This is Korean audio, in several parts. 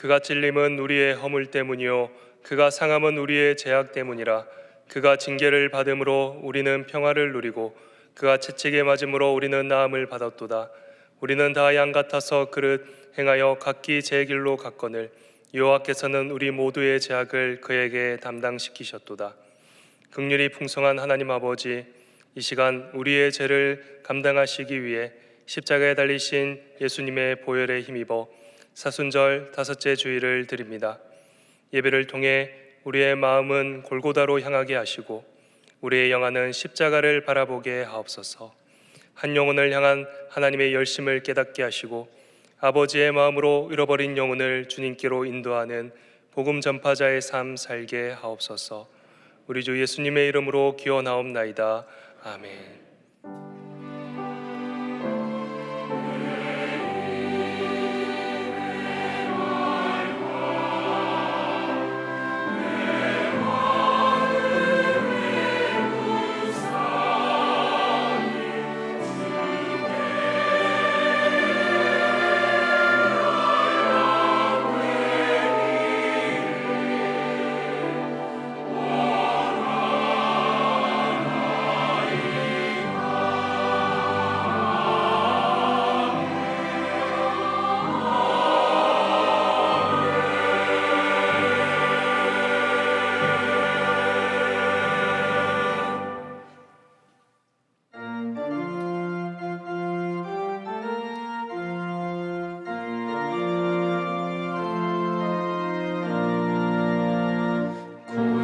그가 찔림은 우리의 허물 때문이요 그가 상함은 우리의 죄악 때문이라. 그가 징계를 받음으로 우리는 평화를 누리고 그가 채찍에 맞음으로 우리는 나음을 받았도다. 우리는 다 양 같아서 그릇 행하여 각기 제 길로 갔거늘 여호와께서는 우리 모두의 죄악을 그에게 담당시키셨도다. 긍휼이 풍성한 하나님 아버지, 이 시간 우리의 죄를 감당하시기 위해 십자가에 달리신 예수님의 보혈에 힘입어 사순절 다섯째 주일을 드립니다. 예배를 통해 우리의 마음은 골고다로 향하게 하시고 우리의 영안은 십자가를 바라보게 하옵소서. 한 영혼을 향한 하나님의 열심을 깨닫게 하시고 아버지의 마음으로 잃어버린 영혼을 주님께로 인도하는 복음 전파자의 삶 살게 하옵소서. 우리 주 예수님의 이름으로 기원하옵나이다. 아멘.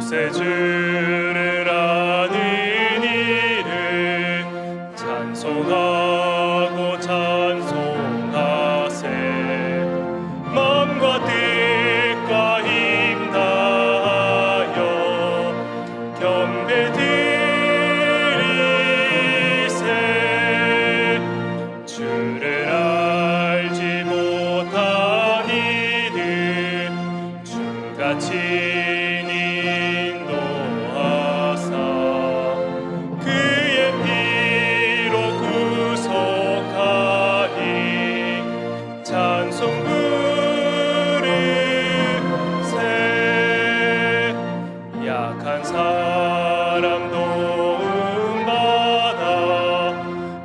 구세주를 아는 이를 찬송하고 찬송하세. 마음과 뜻과 힘 다하여 경배 드리세. 주를 알지 못한 이들 주같이 약한 사람 도움받아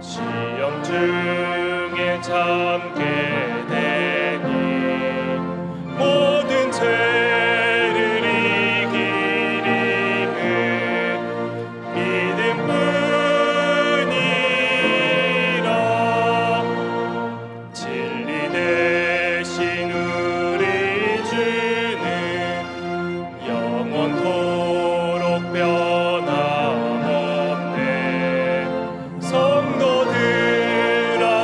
시험 중에 참게 되니 모든 죄를 이기리는 믿음뿐이라. 진리 대신 우리 주는 영원토록 변함없네. 성도들아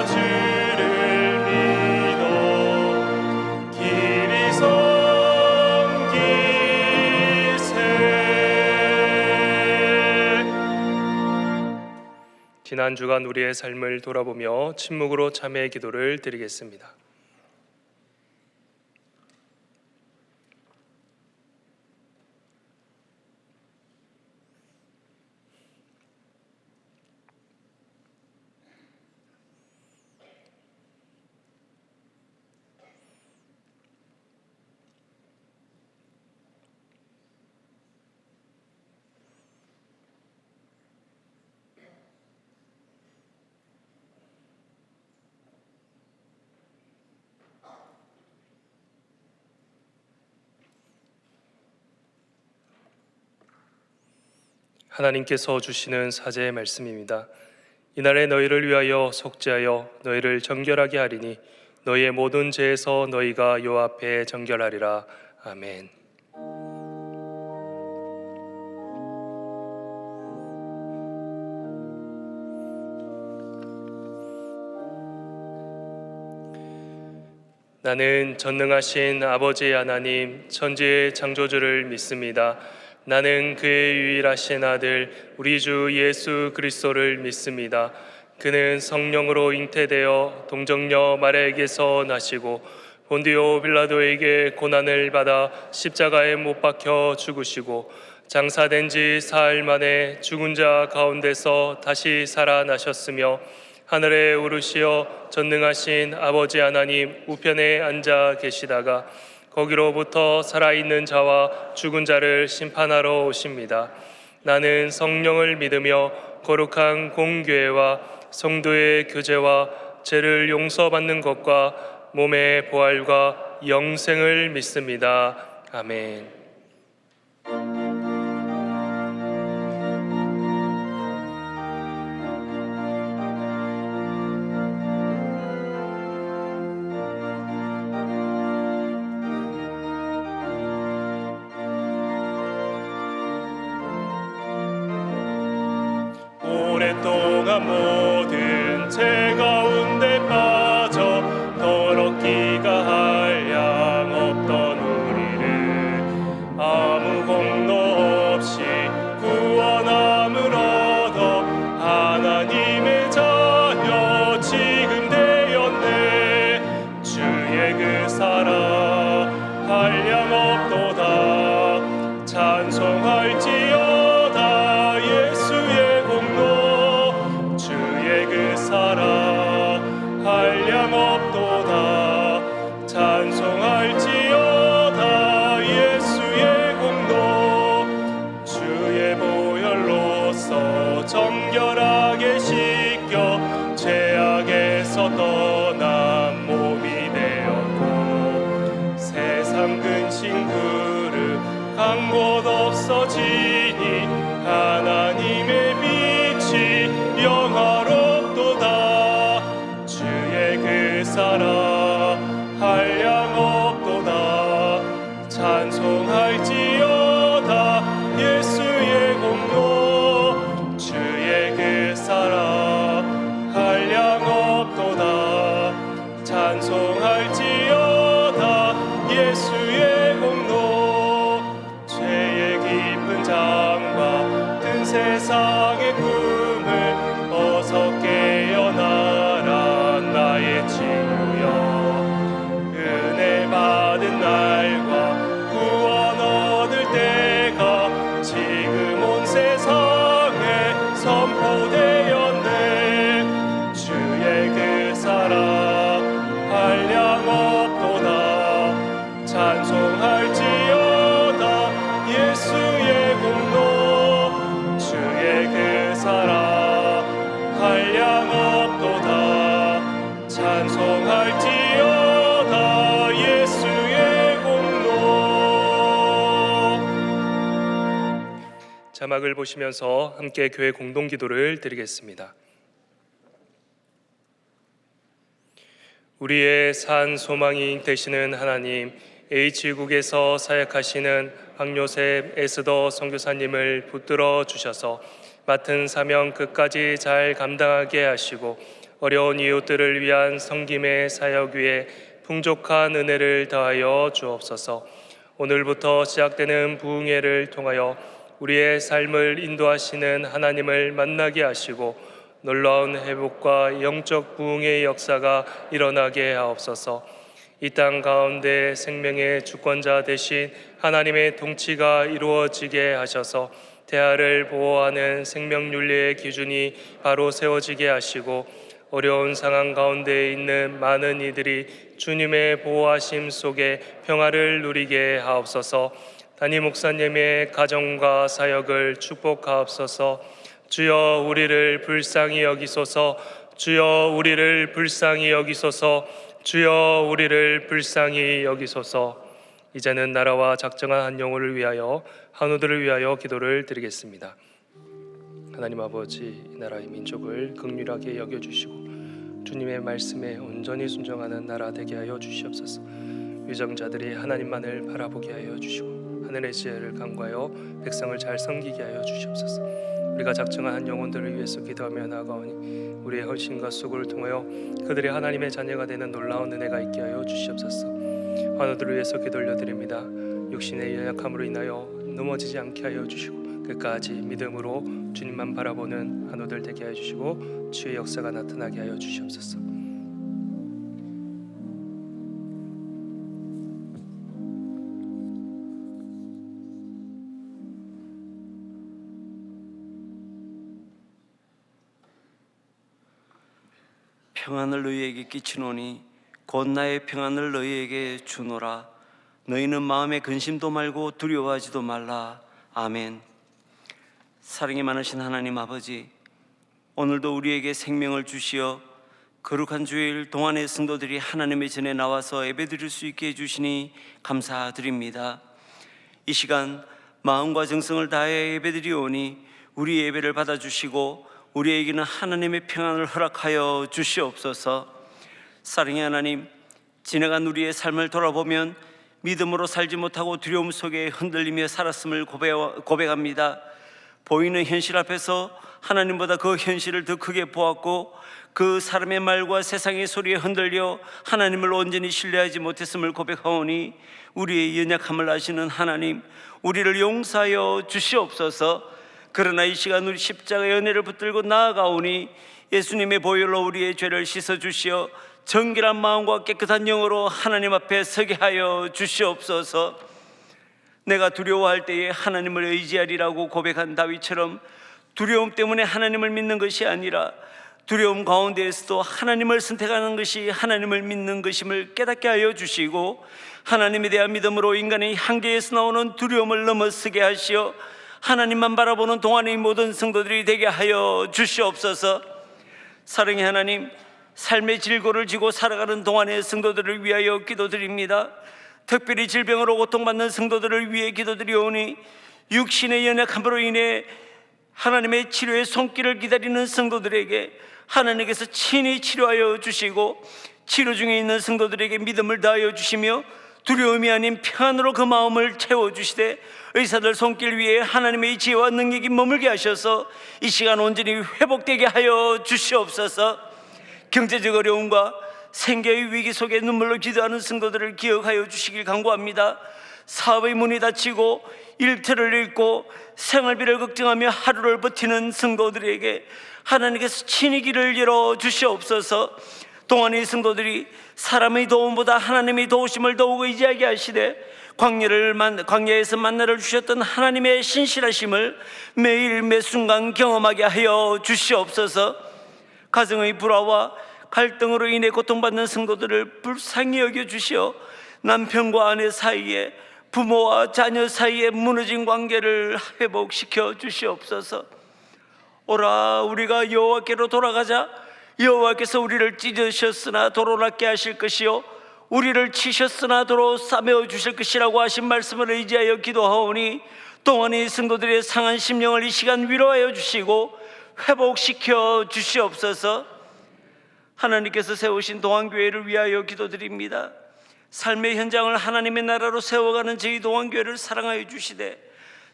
주를 믿어 길이 섬기세. 지난 주간 우리의 삶을 돌아보며 침묵으로 참회의 기도를 드리겠습니다. 하나님께서 주시는 사제의 말씀입니다. 이날에 너희를 위하여 속죄하여 너희를 정결하게 하리니 너희의 모든 죄에서 너희가 여호와 앞에 정결하리라. 아멘. 나는 전능하신 아버지 하나님 천지의 창조주를 믿습니다. 나는 그의 유일하신 아들 우리 주 예수 그리스도를 믿습니다. 그는 성령으로 잉태되어 동정녀 마리아에게서 나시고 본디오 빌라도에게 고난을 받아 십자가에 못 박혀 죽으시고 장사된 지 사흘 만에 죽은 자 가운데서 다시 살아나셨으며 하늘에 오르시어 전능하신 아버지 하나님 우편에 앉아 계시다가 거기로부터 살아있는 자와 죽은 자를 심판하러 오십니다. 나는 성령을 믿으며 거룩한 공교회와 성도의 교제와 죄를 용서받는 것과 몸의 부활과 영생을 믿습니다. 아멘. 오랫동안 모든 죄 가운데 빠져 더럽기가 한량 없던 우리를 아무 공로 없이 구원함을 얻어 하나님의 자녀 지금 되었네. 주의 그 사랑 한량 없도다. 찬송할지어다. 예수의 공로 주의 그 사랑 한량 없도다. 찬송할지어다. 예수의 공로 주의 보혈로서 정결하게 씻겨 죄악에서 떠난 몸이 되었고 세상 근심 그릇 간 곳 없어지니 하나님의 빛이 영화롭도다. 주의 그 사랑 한량 없도다. 찬송할지어다. 예수의 공로 주의 그 사랑 한량 없도다. 찬송할지어다. 예수의 공로 죄의 깊은 장과 든 세상의 꿈을 어서 깨어나라. 나의 친구여 은혜 받은 날과 구원 얻을 때가 지금 온 세상에 선포되었네. 주의 그 사랑 한량 없도다. 찬송할지어다. 예수의 공로 주의 그 사랑 한량 없도다. 찬송할지어다. 예수의 공로. 자막을 보시면서 함께 교회 공동기도를 드리겠습니다. 우리의 산 소망이 되시는 하나님, H국에서 사역하시는 황요셉 에스더 선교사님을 붙들어 주셔서 맡은 사명 끝까지 잘 감당하게 하시고 어려운 이웃들을 위한 섬김의 사역 위에 풍족한 은혜를 더하여 주옵소서. 오늘부터 시작되는 부흥회를 통하여 우리의 삶을 인도하시는 하나님을 만나게 하시고 놀라운 회복과 영적 부흥의 역사가 일어나게 하옵소서. 이 땅 가운데 생명의 주권자 되신 하나님의 통치가 이루어지게 하셔서 대하를 보호하는 생명윤리의 기준이 바로 세워지게 하시고 어려운 상황 가운데 있는 많은 이들이 주님의 보호하심 속에 평화를 누리게 하옵소서. 담임 목사님의 가정과 사역을 축복하옵소서. 주여 우리를 불쌍히 여기소서. 주여 우리를 불쌍히 여기소서. 주여 우리를 불쌍히 여기소서. 이제는 나라와 작정한 한 영혼을 위하여 한우들을 위하여 기도를 드리겠습니다. 하나님 아버지, 이 나라의 민족을 긍휼하게 여겨주시고 주님의 말씀에 온전히 순종하는 나라 되게 하여 주시옵소서. 위정자들이 하나님만을 바라보게 하여 주시고 하늘의 지혜를 간구하여 백성을 잘 섬기게 하여 주시옵소서. 우리가 작정한 한 영혼들을 위해서 기도하며 나아가오니 우리의 헌신과 수고를 통하여 그들이 하나님의 자녀가 되는 놀라운 은혜가 있게 하여 주시옵소서. 환우들을 위해서 기도 올려드립니다. 육신의 연약함으로 인하여 넘어지지 않게 하여 주시고 끝까지 믿음으로 주님만 바라보는 환우들 되게 하여 주시고 주의 역사가 나타나게 하여 주시옵소서. 평안을 너희에게 끼치노니 곧 나의 평안을 너희에게 주노라. 너희는 마음에 근심도 말고 두려워하지도 말라. 아멘. 사랑이 많으신 하나님 아버지, 오늘도 우리에게 생명을 주시어 거룩한 주일 동안의 성도들이 하나님의 전에 나와서 예배드릴 수 있게 해주시니 감사드립니다. 이 시간 마음과 정성을 다해 예배드리오니 우리 예배를 받아주시고 우리에게는 하나님의 평안을 허락하여 주시옵소서. 사랑의 하나님, 지나간 우리의 삶을 돌아보면 믿음으로 살지 못하고 두려움 속에 흔들리며 살았음을 고백합니다. 보이는 현실 앞에서 하나님보다 그 현실을 더 크게 보았고 그 사람의 말과 세상의 소리에 흔들려 하나님을 온전히 신뢰하지 못했음을 고백하오니 우리의 연약함을 아시는 하나님, 우리를 용서하여 주시옵소서. 그러나 이 시간 우리 십자가의 은혜를 붙들고 나아가오니 예수님의 보혈로 우리의 죄를 씻어주시어 정결한 마음과 깨끗한 영으로 하나님 앞에 서게 하여 주시옵소서. 내가 두려워할 때에 하나님을 의지하리라고 고백한 다윗처럼 두려움 때문에 하나님을 믿는 것이 아니라 두려움 가운데에서도 하나님을 선택하는 것이 하나님을 믿는 것임을 깨닫게 하여 주시고, 하나님에 대한 믿음으로 인간의 한계에서 나오는 두려움을 넘어서게 하시어 하나님만 바라보는 동안의 모든 성도들이 되게 하여 주시옵소서. 사랑의 하나님, 삶의 질고를 지고 살아가는 동안의 성도들을 위하여 기도드립니다. 특별히 질병으로 고통받는 성도들을 위해 기도드리오니 육신의 연약함으로 인해 하나님의 치료의 손길을 기다리는 성도들에게 하나님께서 친히 치료하여 주시고, 치료 중에 있는 성도들에게 믿음을 다하여 주시며 두려움이 아닌 평안으로 그 마음을 채워주시되, 의사들 손길 위에 하나님의 지혜와 능력이 머물게 하셔서 이 시간 온전히 회복되게 하여 주시옵소서. 경제적 어려움과 생계의 위기 속에 눈물로 기도하는 성도들을 기억하여 주시길 간구합니다. 사업의 문이 닫히고 일터를 잃고 생활비를 걱정하며 하루를 버티는 성도들에게 하나님께서 친히 길을 열어 주시옵소서. 동안의 성도들이 사람의 도움보다 하나님의 도우심을 더욱 의지하게 하시되 광야에서 만나를 주셨던 하나님의 신실하심을 매일 매순간 경험하게 하여 주시옵소서. 가정의 불화와 갈등으로 인해 고통받는 성도들을 불쌍히 여겨주시어 남편과 아내 사이에, 부모와 자녀 사이에 무너진 관계를 회복시켜 주시옵소서. 오라, 우리가 여호와께로 돌아가자. 여호와께서 우리를 찢으셨으나 도로 낫게 하실 것이요 우리를 치셨으나 도로 싸매어 주실 것이라고 하신 말씀을 의지하여 기도하오니 동안의 성도들의 상한 심령을 이 시간 위로하여 주시고 회복시켜 주시옵소서. 하나님께서 세우신 동안교회를 위하여 기도드립니다. 삶의 현장을 하나님의 나라로 세워가는 저희 동안교회를 사랑하여 주시되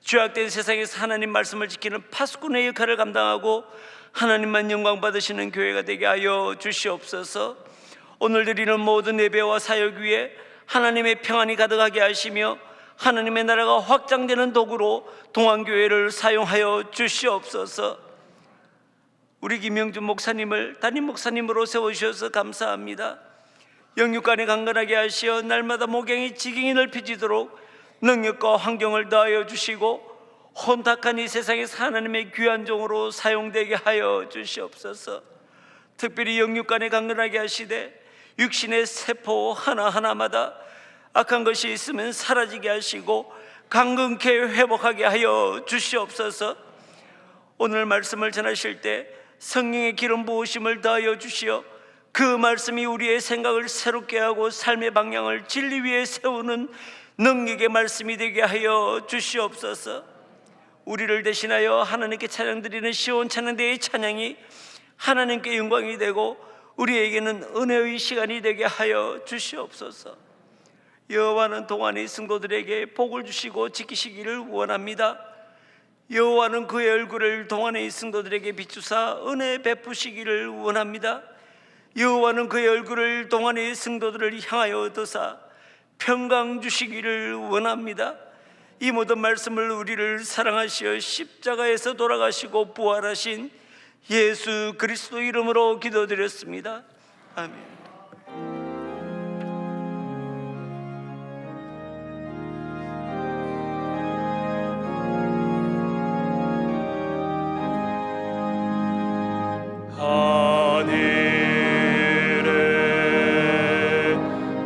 죄악된 세상에서 하나님 말씀을 지키는 파수꾼의 역할을 감당하고 하나님만 영광 받으시는 교회가 되게 하여 주시옵소서. 오늘 드리는 모든 예배와 사역 위에 하나님의 평안이 가득하게 하시며 하나님의 나라가 확장되는 도구로 동안교회를 사용하여 주시옵소서. 우리 김영준 목사님을 담임 목사님으로 세워주셔서 감사합니다. 영육간에 강건하게 하시어 날마다 목양이 지경이 넓혀지도록 능력과 환경을 더하여 주시고 혼탁한 이 세상에서 하나님의 귀한 종으로 사용되게 하여 주시옵소서. 특별히 영육간에 강건하게 하시되 육신의 세포 하나하나마다 악한 것이 있으면 사라지게 하시고 강건케 회복하게 하여 주시옵소서. 오늘 말씀을 전하실 때 성령의 기름 부으심을 더하여 주시어 그 말씀이 우리의 생각을 새롭게 하고 삶의 방향을 진리 위에 세우는 능력의 말씀이 되게 하여 주시옵소서. 우리를 대신하여 하나님께 찬양드리는 시온 찬양대의 찬양이 하나님께 영광이 되고 우리에게는 은혜의 시간이 되게 하여 주시옵소서. 여호와는 동안의 성도들에게 복을 주시고 지키시기를 원합니다. 여호와는 그의 얼굴을 동안의 성도들에게 비추사 은혜 베푸시기를 원합니다. 여호와는 그의 얼굴을 동안의 성도들을 향하여 드사 평강 주시기를 원합니다. 이 모든 말씀을 우리를 사랑하시어 십자가에서 돌아가시고 부활하신 예수 그리스도 이름으로 기도드렸습니다. 아멘. 하늘에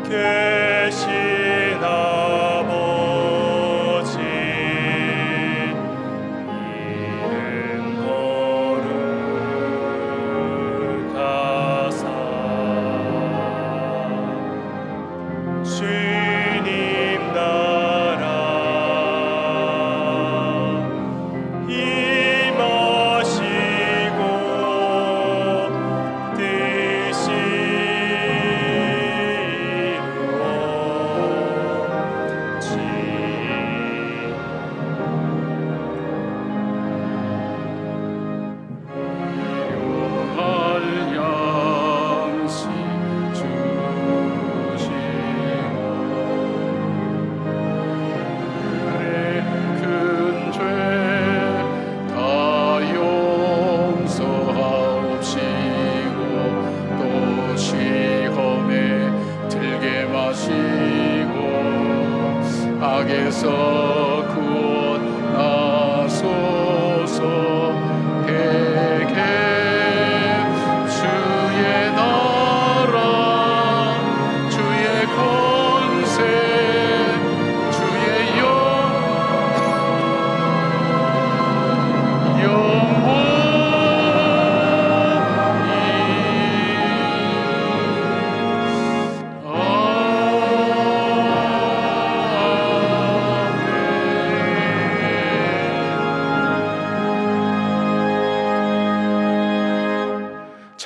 계신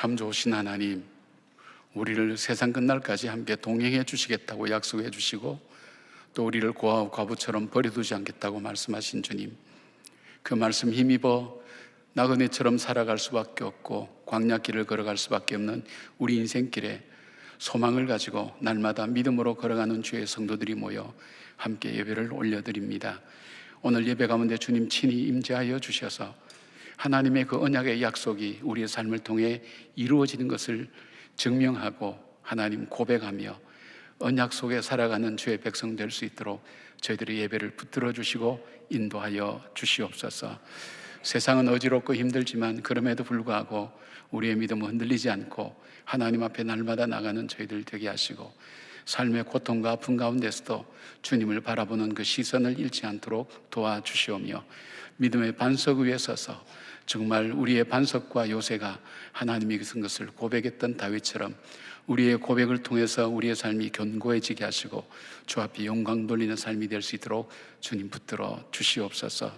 참 좋으신 하나님, 우리를 세상 끝날까지 함께 동행해 주시겠다고 약속해 주시고 또 우리를 고아와 과부처럼 버려두지 않겠다고 말씀하신 주님, 그 말씀 힘입어 나그네처럼 살아갈 수밖에 없고 광야길을 걸어갈 수밖에 없는 우리 인생길에 소망을 가지고 날마다 믿음으로 걸어가는 주의 성도들이 모여 함께 예배를 올려드립니다. 오늘 예배 가운데 주님 친히 임재하여 주셔서 하나님의 그 언약의 약속이 우리의 삶을 통해 이루어지는 것을 증명하고 하나님 고백하며 언약 속에 살아가는 주의 백성 될 수 있도록 저희들의 예배를 붙들어 주시고 인도하여 주시옵소서. 세상은 어지럽고 힘들지만 그럼에도 불구하고 우리의 믿음은 흔들리지 않고 하나님 앞에 날마다 나가는 저희들 되게 하시고 삶의 고통과 아픔 가운데서도 주님을 바라보는 그 시선을 잃지 않도록 도와주시오며 믿음의 반석 위에 서서 정말 우리의 반석과 요새가 하나님이 그 것을 고백했던 다윗처럼 우리의 고백을 통해서 우리의 삶이 견고해지게 하시고 주 앞에 영광 돌리는 삶이 될 수 있도록 주님 붙들어 주시옵소서.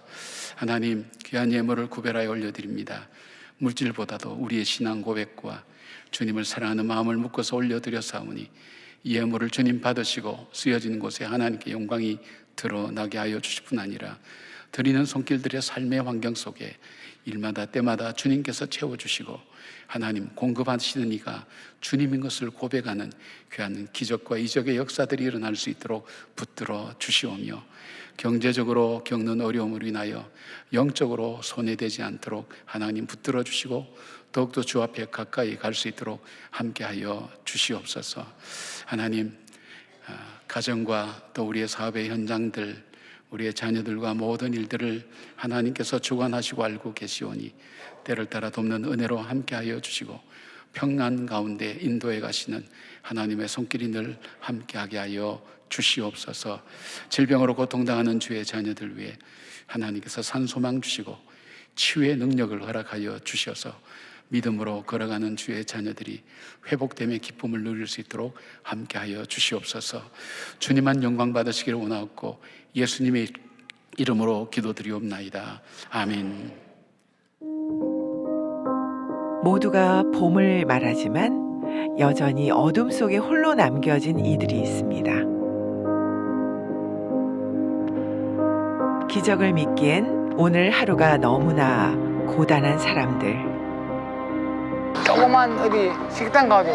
하나님, 귀한 예물을 구별하여 올려드립니다. 물질보다도 우리의 신앙 고백과 주님을 사랑하는 마음을 묶어서 올려드렸사오니 이 예물을 주님 받으시고 쓰여지는 곳에 하나님께 영광이 드러나게 하여 주실 뿐 아니라 드리는 손길들의 삶의 환경 속에 일마다 때마다 주님께서 채워주시고 하나님 공급하시는 이가 주님인 것을 고백하는 귀한 기적과 이적의 역사들이 일어날 수 있도록 붙들어 주시오며 경제적으로 겪는 어려움으로 인하여 영적으로 손해되지 않도록 하나님 붙들어 주시고 더욱더 주 앞에 가까이 갈 수 있도록 함께하여 주시옵소서. 하나님, 가정과 또 우리의 사업의 현장들, 우리의 자녀들과 모든 일들을 하나님께서 주관하시고 알고 계시오니 때를 따라 돕는 은혜로 함께하여 주시고 평안 가운데 인도해 가시는 하나님의 손길이 늘 함께하게 하여 주시옵소서. 질병으로 고통당하는 주의 자녀들 위해 하나님께서 산소망 주시고 치유의 능력을 허락하여 주셔서 믿음으로 걸어가는 주의 자녀들이 회복됨의 기쁨을 누릴 수 있도록 함께하여 주시옵소서. 주님만 영광 받으시기를 원하옵고 예수님의 이름으로 기도드리옵나이다. 아멘. 모두가 봄을 말하지만 여전히 어둠 속에 홀로 남겨진 이들이 있습니다. 기적을 믿기엔 오늘 하루가 너무나 고단한 사람들. 조그만 어디 식당 가도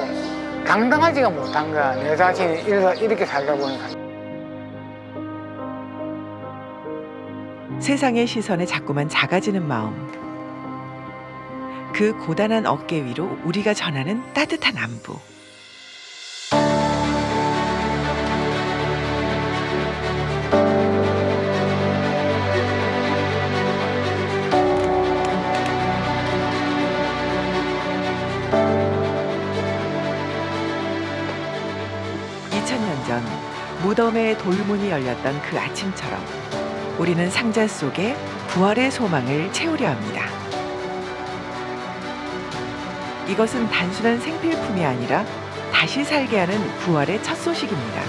당당하지가 못한 거야. 내 자신이 이렇게 살다 보니까. 세상의 시선에 자꾸만 작아지는 마음. 그 고단한 어깨 위로 우리가 전하는 따뜻한 안부. 전 무덤의 돌문이 열렸던 그 아침처럼 우리는 상자 속에 부활의 소망을 채우려 합니다. 이것은 단순한 생필품이 아니라 다시 살게 하는 부활의 첫 소식입니다.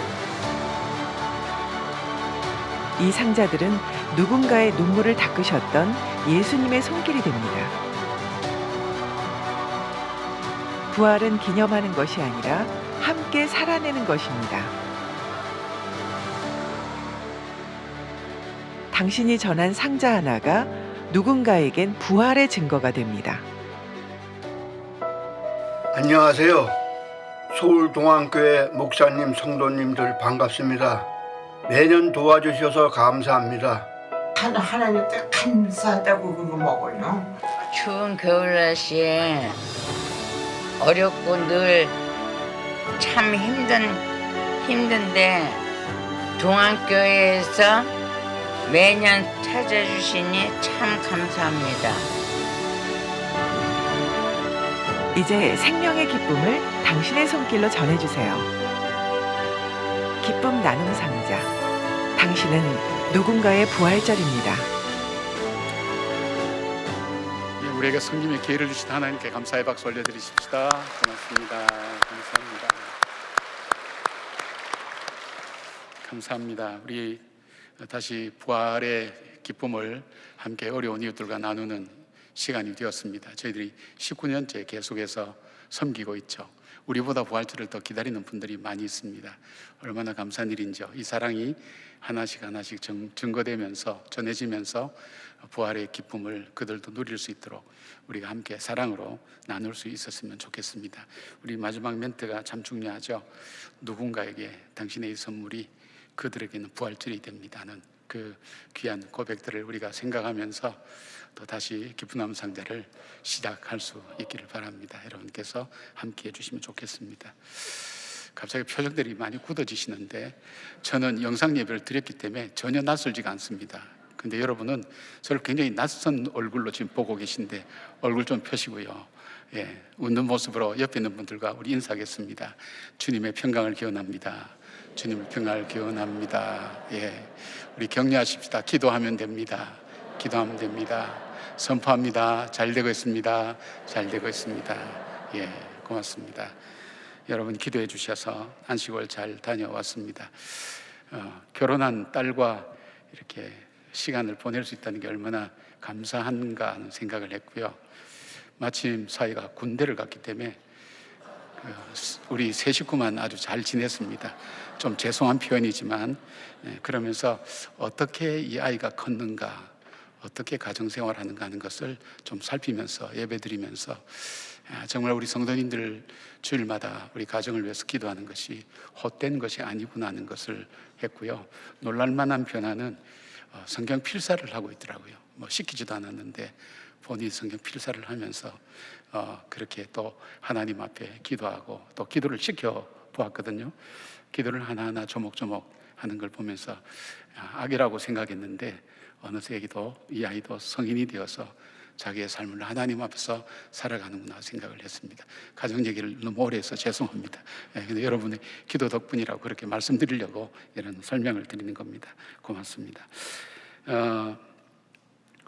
이 상자들은 누군가의 눈물을 닦으셨던 예수님의 손길이 됩니다. 부활은 기념하는 것이 아니라 함께 살아내는 것입니다. 당신이 전한 상자 하나가 누군가에겐 부활의 증거가 됩니다. 안녕하세요. 서울동안교회 목사님, 성도님들 반갑습니다. 매년 도와주셔서 감사합니다. 하나님께 감사하다고 그거 먹어요. 추운 겨울 날씨에 어렵고 늘 참 힘든데 동안교회에서 매년 찾아주시니 참 감사합니다. 이제 생명의 기쁨을 당신의 손길로 전해주세요. 기쁨 나눔 상자. 당신은 누군가의 부활절입니다. 우리에게 섬김의 기회를 주신 하나님께 감사의 박수 올려드리십시다. 고맙습니다. 감사합니다. 감사합니다. 우리 다시 부활의 기쁨을 함께 어려운 이웃들과 나누는 시간이 되었습니다. 저희들이 19년째 계속해서 섬기고 있죠. 우리보다 부활절을 더 기다리는 분들이 많이 있습니다. 얼마나 감사한 일인지요. 이 사랑이 하나씩 증거되면서 전해지면서 부활의 기쁨을 그들도 누릴 수 있도록 우리가 함께 사랑으로 나눌 수 있었으면 좋겠습니다. 우리 마지막 멘트가 참 중요하죠. 누군가에게 당신의 이 선물이 그들에게는 부활절이 됩니다는 그 귀한 고백들을 우리가 생각하면서 또 다시 기쁜 감상대를 시작할 수 있기를 바랍니다. 여러분께서 함께 해주시면 좋겠습니다. 갑자기 표정들이 많이 굳어지시는데 저는 영상 예배를 드렸기 때문에 전혀 낯설지가 않습니다. 근데 여러분은 저를 굉장히 낯선 얼굴로 지금 보고 계신데 얼굴 좀 펴시고요. 예, 웃는 모습으로 옆에 있는 분들과 우리 인사하겠습니다. 주님의 평강을 기원합니다. 주님의 평강을 기원합니다. 예, 우리 격려하십시다. 기도하면 됩니다. 기도하면 됩니다. 선포합니다. 잘 되고 있습니다. 잘 되고 있습니다. 예, 고맙습니다. 여러분 기도해 주셔서 안식월 잘 다녀왔습니다. 결혼한 딸과 이렇게 시간을 보낼 수 있다는 게 얼마나 감사한가 하는 생각을 했고요. 마침 사이가 군대를 갔기 때문에 우리 세 식구만 아주 잘 지냈습니다. 좀 죄송한 표현이지만 그러면서 어떻게 이 아이가 컸는가, 어떻게 가정생활하는가 하는 것을 좀 살피면서 예배드리면서 정말 우리 성도님들 주일마다 우리 가정을 위해서 기도하는 것이 헛된 것이 아니구나 하는 것을 했고요. 놀랄만한 변화는 성경 필사를 하고 있더라고요. 뭐 시키지도 않았는데 본인이 성경 필사를 하면서 그렇게 또 하나님 앞에 기도하고 또 기도를 시켜 보았거든요. 기도를 하나하나 조목조목 하는 걸 보면서 악이라고 생각했는데 어느새 이 아이도 성인이 되어서 자기의 삶을 하나님 앞에서 살아가는구나 생각을 했습니다. 가정 얘기를 너무 오래 해서 죄송합니다. 근데 여러분의 기도 덕분이라고 그렇게 말씀드리려고 이런 설명을 드리는 겁니다. 고맙습니다.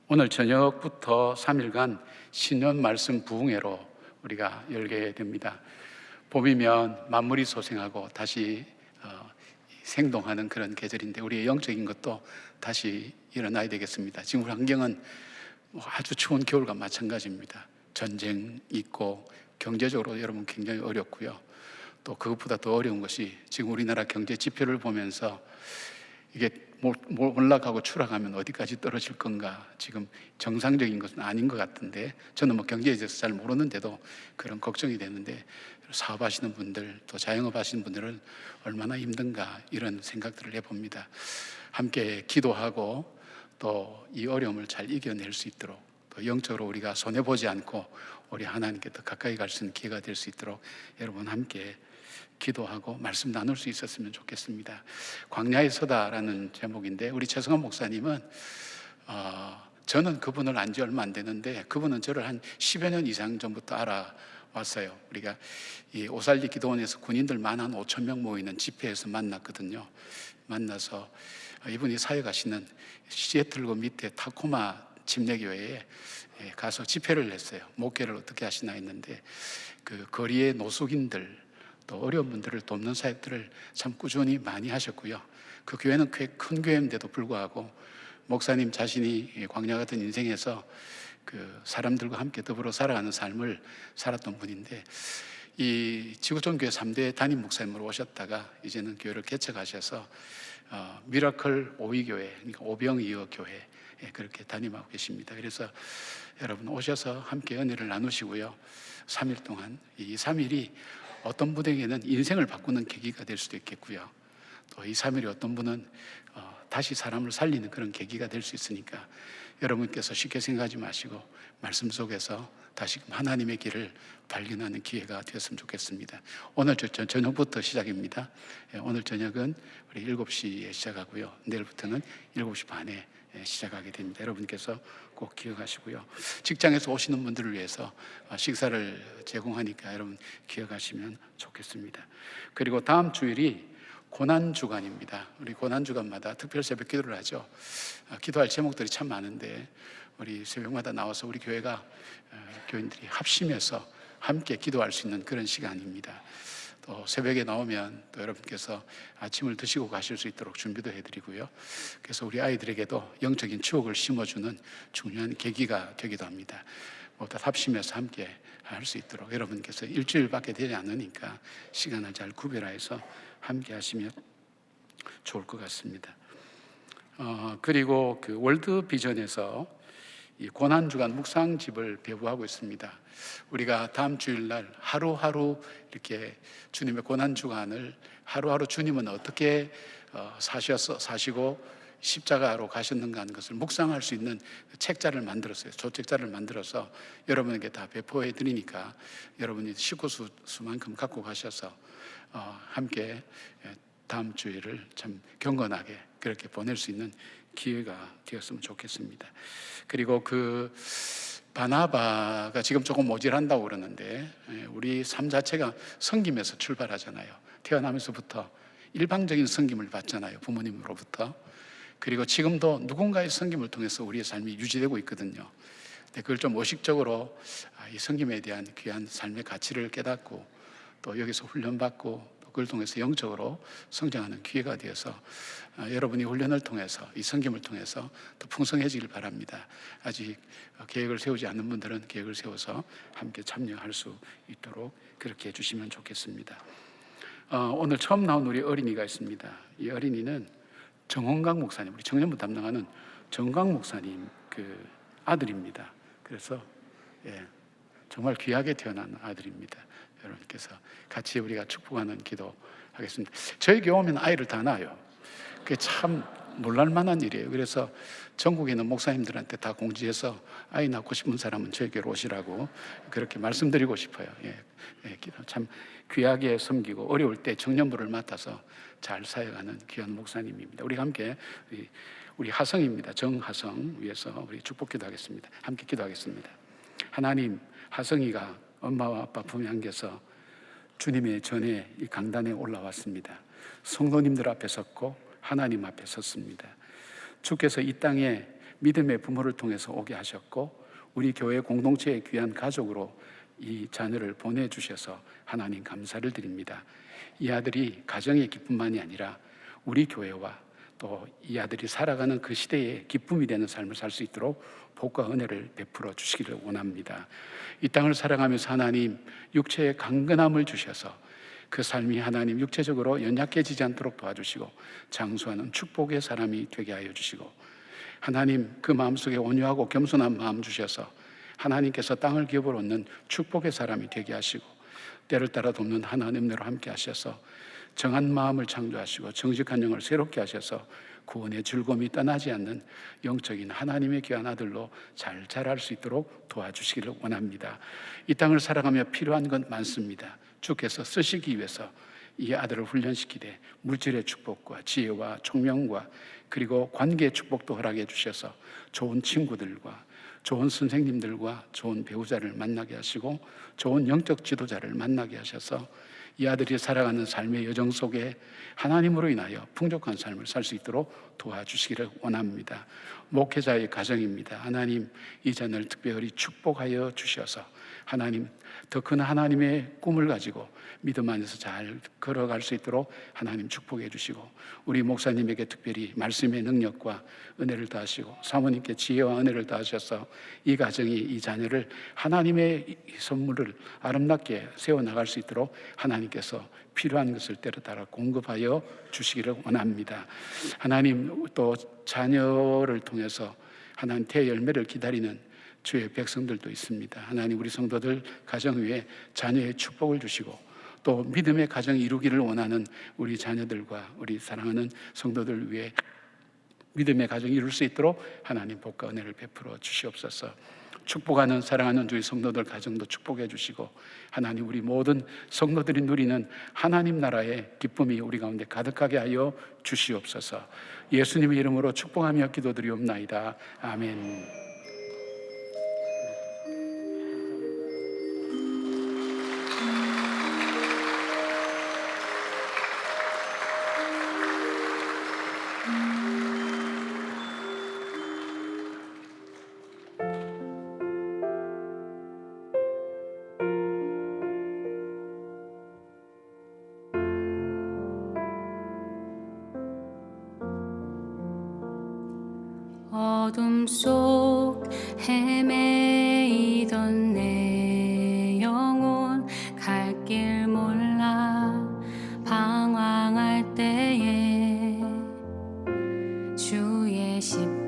오늘 저녁부터 3일간 신년 말씀 부흥회로 우리가 열게 됩니다. 봄이면 만물이 소생하고 다시 생동하는 그런 계절인데 우리의 영적인 것도 다시 일어나야 되겠습니다. 지금 우리 환경은 아주 추운 겨울과 마찬가지입니다. 전쟁 있고 경제적으로 여러분 굉장히 어렵고요. 또 그것보다 더 어려운 것이 지금 우리나라 경제 지표를 보면서 이게 올라가고 추락하면 어디까지 떨어질 건가, 지금 정상적인 것은 아닌 것 같은데 저는 뭐 경제에 대해서 잘 모르는데도 그런 걱정이 되는데 사업하시는 분들 또 자영업 하시는 분들은 얼마나 힘든가 이런 생각들을 해봅니다. 함께 기도하고 또 이 어려움을 잘 이겨낼 수 있도록 또 영적으로 우리가 손해보지 않고 우리 하나님께 더 가까이 갈 수 있는 기회가 될 수 있도록 여러분 함께 기도하고 말씀 나눌 수 있었으면 좋겠습니다. 광야의 서다라는 제목인데 우리 최성환 목사님은 저는 그분을 안 지 얼마 안 되는데 그분은 저를 한 10여 년 이상 전부터 알아왔어요. 우리가 이 오살리 기도원에서 군인들 만 한 5천 명 모이는 집회에서 만났거든요. 만나서 이분이 사역하시는 시애틀 그 밑에 타코마 침례교회에 가서 집회를 했어요. 목회를 어떻게 하시나 했는데 그 거리의 노숙인들 또 어려운 분들을 돕는 사역들을 참 꾸준히 많이 하셨고요. 그 교회는 꽤 큰 교회인데도 불구하고 목사님 자신이 광야 같은 인생에서 그 사람들과 함께 더불어 살아가는 삶을 살았던 분인데 이 지구촌교회 3대 담임 목사님으로 오셨다가 이제는 교회를 개척하셔서 미라클 오이교회, 그러니까 오병이어 교회 그렇게 담임하고 계십니다. 그래서 여러분 오셔서 함께 은혜를 나누시고요. 3일 동안 이 3일이 어떤 분에게는 인생을 바꾸는 계기가 될 수도 있겠고요. 또 이 3일이 어떤 분은 다시 사람을 살리는 그런 계기가 될 수 있으니까 여러분께서 쉽게 생각하지 마시고 말씀 속에서 다시금 하나님의 길을 발견하는 기회가 되었으면 좋겠습니다. 오늘 저녁부터 시작입니다. 오늘 저녁은 우리 7시에 시작하고요. 내일부터는 7시 반에 시작하게 됩니다. 여러분께서 꼭 기억하시고요. 직장에서 오시는 분들을 위해서 식사를 제공하니까 여러분 기억하시면 좋겠습니다. 그리고 다음 주일이 고난주간입니다. 우리 고난주간마다 특별 새벽 기도를 하죠. 기도할 제목들이 참 많은데 우리 새벽마다 나와서 우리 교회가 교인들이 합심해서 함께 기도할 수 있는 그런 시간입니다. 또 새벽에 나오면 또 여러분께서 아침을 드시고 가실 수 있도록 준비도 해드리고요. 그래서 우리 아이들에게도 영적인 추억을 심어주는 중요한 계기가 되기도 합니다. 모두 합심해서 함께 할 수 있도록 여러분께서 일주일밖에 되지 않으니까 시간을 잘 구별해서 함께 하시면 좋을 것 같습니다. 그리고 그 월드 비전에서 이 고난주간 묵상집을 배부하고 있습니다. 우리가 다음 주일날 하루하루 이렇게 주님의 고난주간을 하루하루 주님은 어떻게 사시고 십자가로 가셨는가 하는 것을 묵상할 수 있는 책자를 만들었어요. 조책자를 만들어서 여러분에게 다 배포해 드리니까 여러분이 식구 수만큼 갖고 가셔서 함께 다음 주일을 참 경건하게 그렇게 보낼 수 있는 기회가 되었으면 좋겠습니다. 그리고 그 바나바가 지금 조금 모질한다고 그러는데 우리 삶 자체가 섬김에서 출발하잖아요. 태어나면서부터 일방적인 섬김을 받잖아요. 부모님으로부터. 그리고 지금도 누군가의 섬김을 통해서 우리의 삶이 유지되고 있거든요. 근데 그걸 좀 의식적으로 이 섬김에 대한 귀한 삶의 가치를 깨닫고 또 여기서 훈련받고 그걸 통해서 영적으로 성장하는 기회가 되어서 여러분이 훈련을 통해서 이 섬김을 통해서 더 풍성해지길 바랍니다. 아직 계획을 세우지 않는 분들은 계획을 세워서 함께 참여할 수 있도록 그렇게 해주시면 좋겠습니다. 오늘 처음 나온 우리 어린이가 있습니다. 이 어린이는 정홍강 목사님, 우리 청년부 담당하는 정강 목사님 그 아들입니다. 그래서 정말 귀하게 태어난 아들입니다. 여러분께서 같이 우리가 축복하는 기도 하겠습니다. 저희 교회 오면 아이를 다 낳아요. 그게 참 놀랄만한 일이에요. 그래서 전국에 있는 목사님들한테 다 공지해서 아이 낳고 싶은 사람은 저희 교회로 오시라고 그렇게 말씀드리고 싶어요. 참 귀하게 섬기고 어려울 때 청년부를 맡아서 잘 사역하는 귀한 목사님입니다. 우리 함께 우리 하성입니다. 정하성 위해서 우리 축복 기도하겠습니다. 함께 기도하겠습니다. 하나님, 하성이가 엄마와 아빠 품에 안겨서 주님의 전에 이 강단에 올라왔습니다. 성도님들 앞에 섰고 하나님 앞에 섰습니다. 주께서 이 땅에 믿음의 부모를 통해서 오게 하셨고 우리 교회 공동체의 귀한 가족으로 이 자녀를 보내주셔서 하나님 감사를 드립니다. 이 아들이 가정의 기쁨만이 아니라 우리 교회와 또 이 아들이 살아가는 그 시대에 기쁨이 되는 삶을 살 수 있도록 복과 은혜를 베풀어 주시기를 원합니다. 이 땅을 살아가면서 하나님 육체의 강건함을 주셔서 그 삶이 하나님 육체적으로 연약해지지 않도록 도와주시고 장수하는 축복의 사람이 되게 하여 주시고 하나님 그 마음속에 온유하고 겸손한 마음 주셔서 하나님께서 땅을 기업으로 얻는 축복의 사람이 되게 하시고 때를 따라 돕는 하나님으로 함께 하셔서 정한 마음을 창조하시고 정직한 영을 새롭게 하셔서 구원의 즐거움이 떠나지 않는 영적인 하나님의 귀한 아들로 잘 자랄 수 있도록 도와주시기를 원합니다. 이 땅을 살아가며 필요한 건 많습니다. 주께서 쓰시기 위해서 이 아들을 훈련시키되 물질의 축복과 지혜와 총명과 그리고 관계의 축복도 허락해 주셔서 좋은 친구들과 좋은 선생님들과 좋은 배우자를 만나게 하시고 좋은 영적 지도자를 만나게 하셔서 이 아들이 살아가는 삶의 여정 속에 하나님으로 인하여 풍족한 삶을 살 수 있도록 도와주시기를 원합니다. 목회자의 가정입니다. 하나님 이 자녀를 특별히 축복하여 주셔서 하나님 더 큰 하나님의 꿈을 가지고 믿음 안에서 잘 걸어갈 수 있도록 하나님 축복해 주시고 우리 목사님에게 특별히 말씀의 능력과 은혜를 더하시고 사모님께 지혜와 은혜를 더하셔서 이 가정이 이 자녀를 하나님의 선물을 아름답게 세워나갈 수 있도록 하나님께서 필요한 것을 때로 따라 공급하여 주시기를 원합니다. 하나님 또 자녀를 통해서 하나님 대열매를 기다리는 주의 백성들도 있습니다. 하나님 우리 성도들 가정 위에 자녀의 축복을 주시고 또 믿음의 가정이 이루기를 원하는 우리 자녀들과 우리 사랑하는 성도들 위해 믿음의 가정이 이룰 수 있도록 하나님 복과 은혜를 베풀어 주시옵소서. 축복하는 사랑하는 주의 성도들 가정도 축복해 주시고 하나님 우리 모든 성도들이 누리는 하나님 나라의 기쁨이 우리 가운데 가득하게 하여 주시옵소서. 예수님의 이름으로 축복하며 기도드리옵나이다. 아멘. 어둠 속 헤매이던 내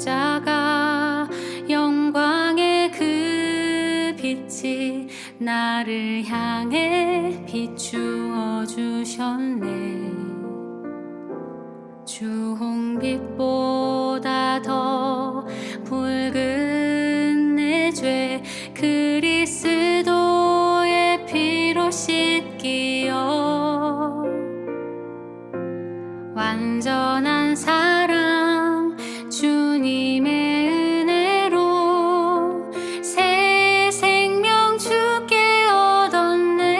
십자가 영광의 그 빛이 나를 향해 비추어 주셨네. 주홍빛보다 더 붉은 내 죄 그리스도의 피로 씻기어 완전한 사랑 주님의 은혜로 새 생명 주께 얻었네.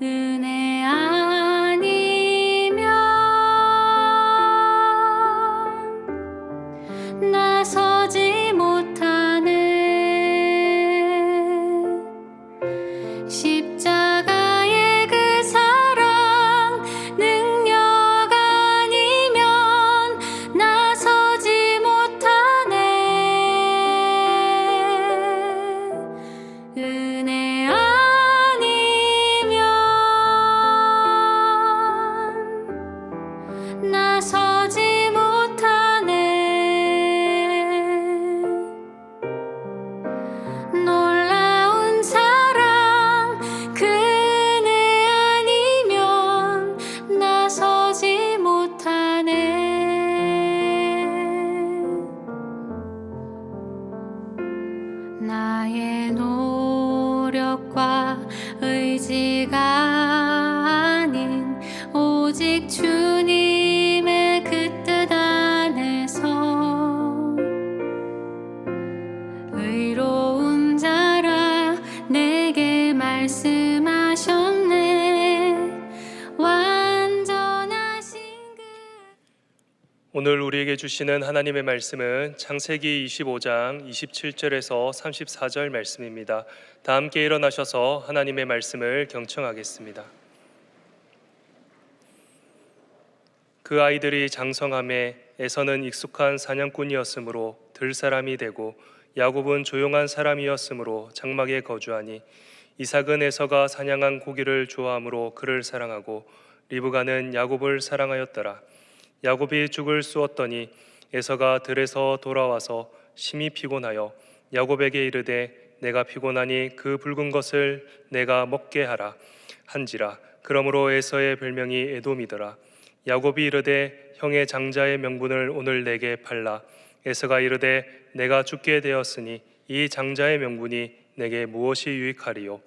은혜 아니면 나서지 못하네. 십자가의 그 사랑 능력 아니면 나서지 못하네. 은혜 아니면 나서지 못하네. 놀라운 사랑 그 은혜 아니면 나서지 못하네. 나의 노력과 의지가 아닌 오직 주님의 그 뜻 안에서 의로운 자라 내게 말씀하셨네. 완전하신 그 오늘 우리에게 주시는 하나님의 말씀은 창세기 25장 27절에서 34절 말씀입니다. 다 함께 일어나셔서 하나님의 말씀을 경청하겠습니다. 그 아이들이 장성함에 에서는 익숙한 사냥꾼이었으므로 들사람이 되고 야곱은 조용한 사람이었으므로 장막에 거주하니 이삭은 에서가 사냥한 고기를 좋아하므로 그를 사랑하고 리브가는 야곱을 사랑하였더라. 야곱이 죽을 쑤었더니 에서가 들에서 돌아와서 심히 피곤하여 야곱에게 이르되 내가 피곤하니 그 붉은 것을 내가 먹게 하라 한지라. 그러므로 에서의 별명이 에돔이더라. 야곱이 이르되 형의 장자의 명분을 오늘 내게 팔라. 에서가 이르되 내가 죽게 되었으니 이 장자의 명분이 내게 무엇이 유익하리요.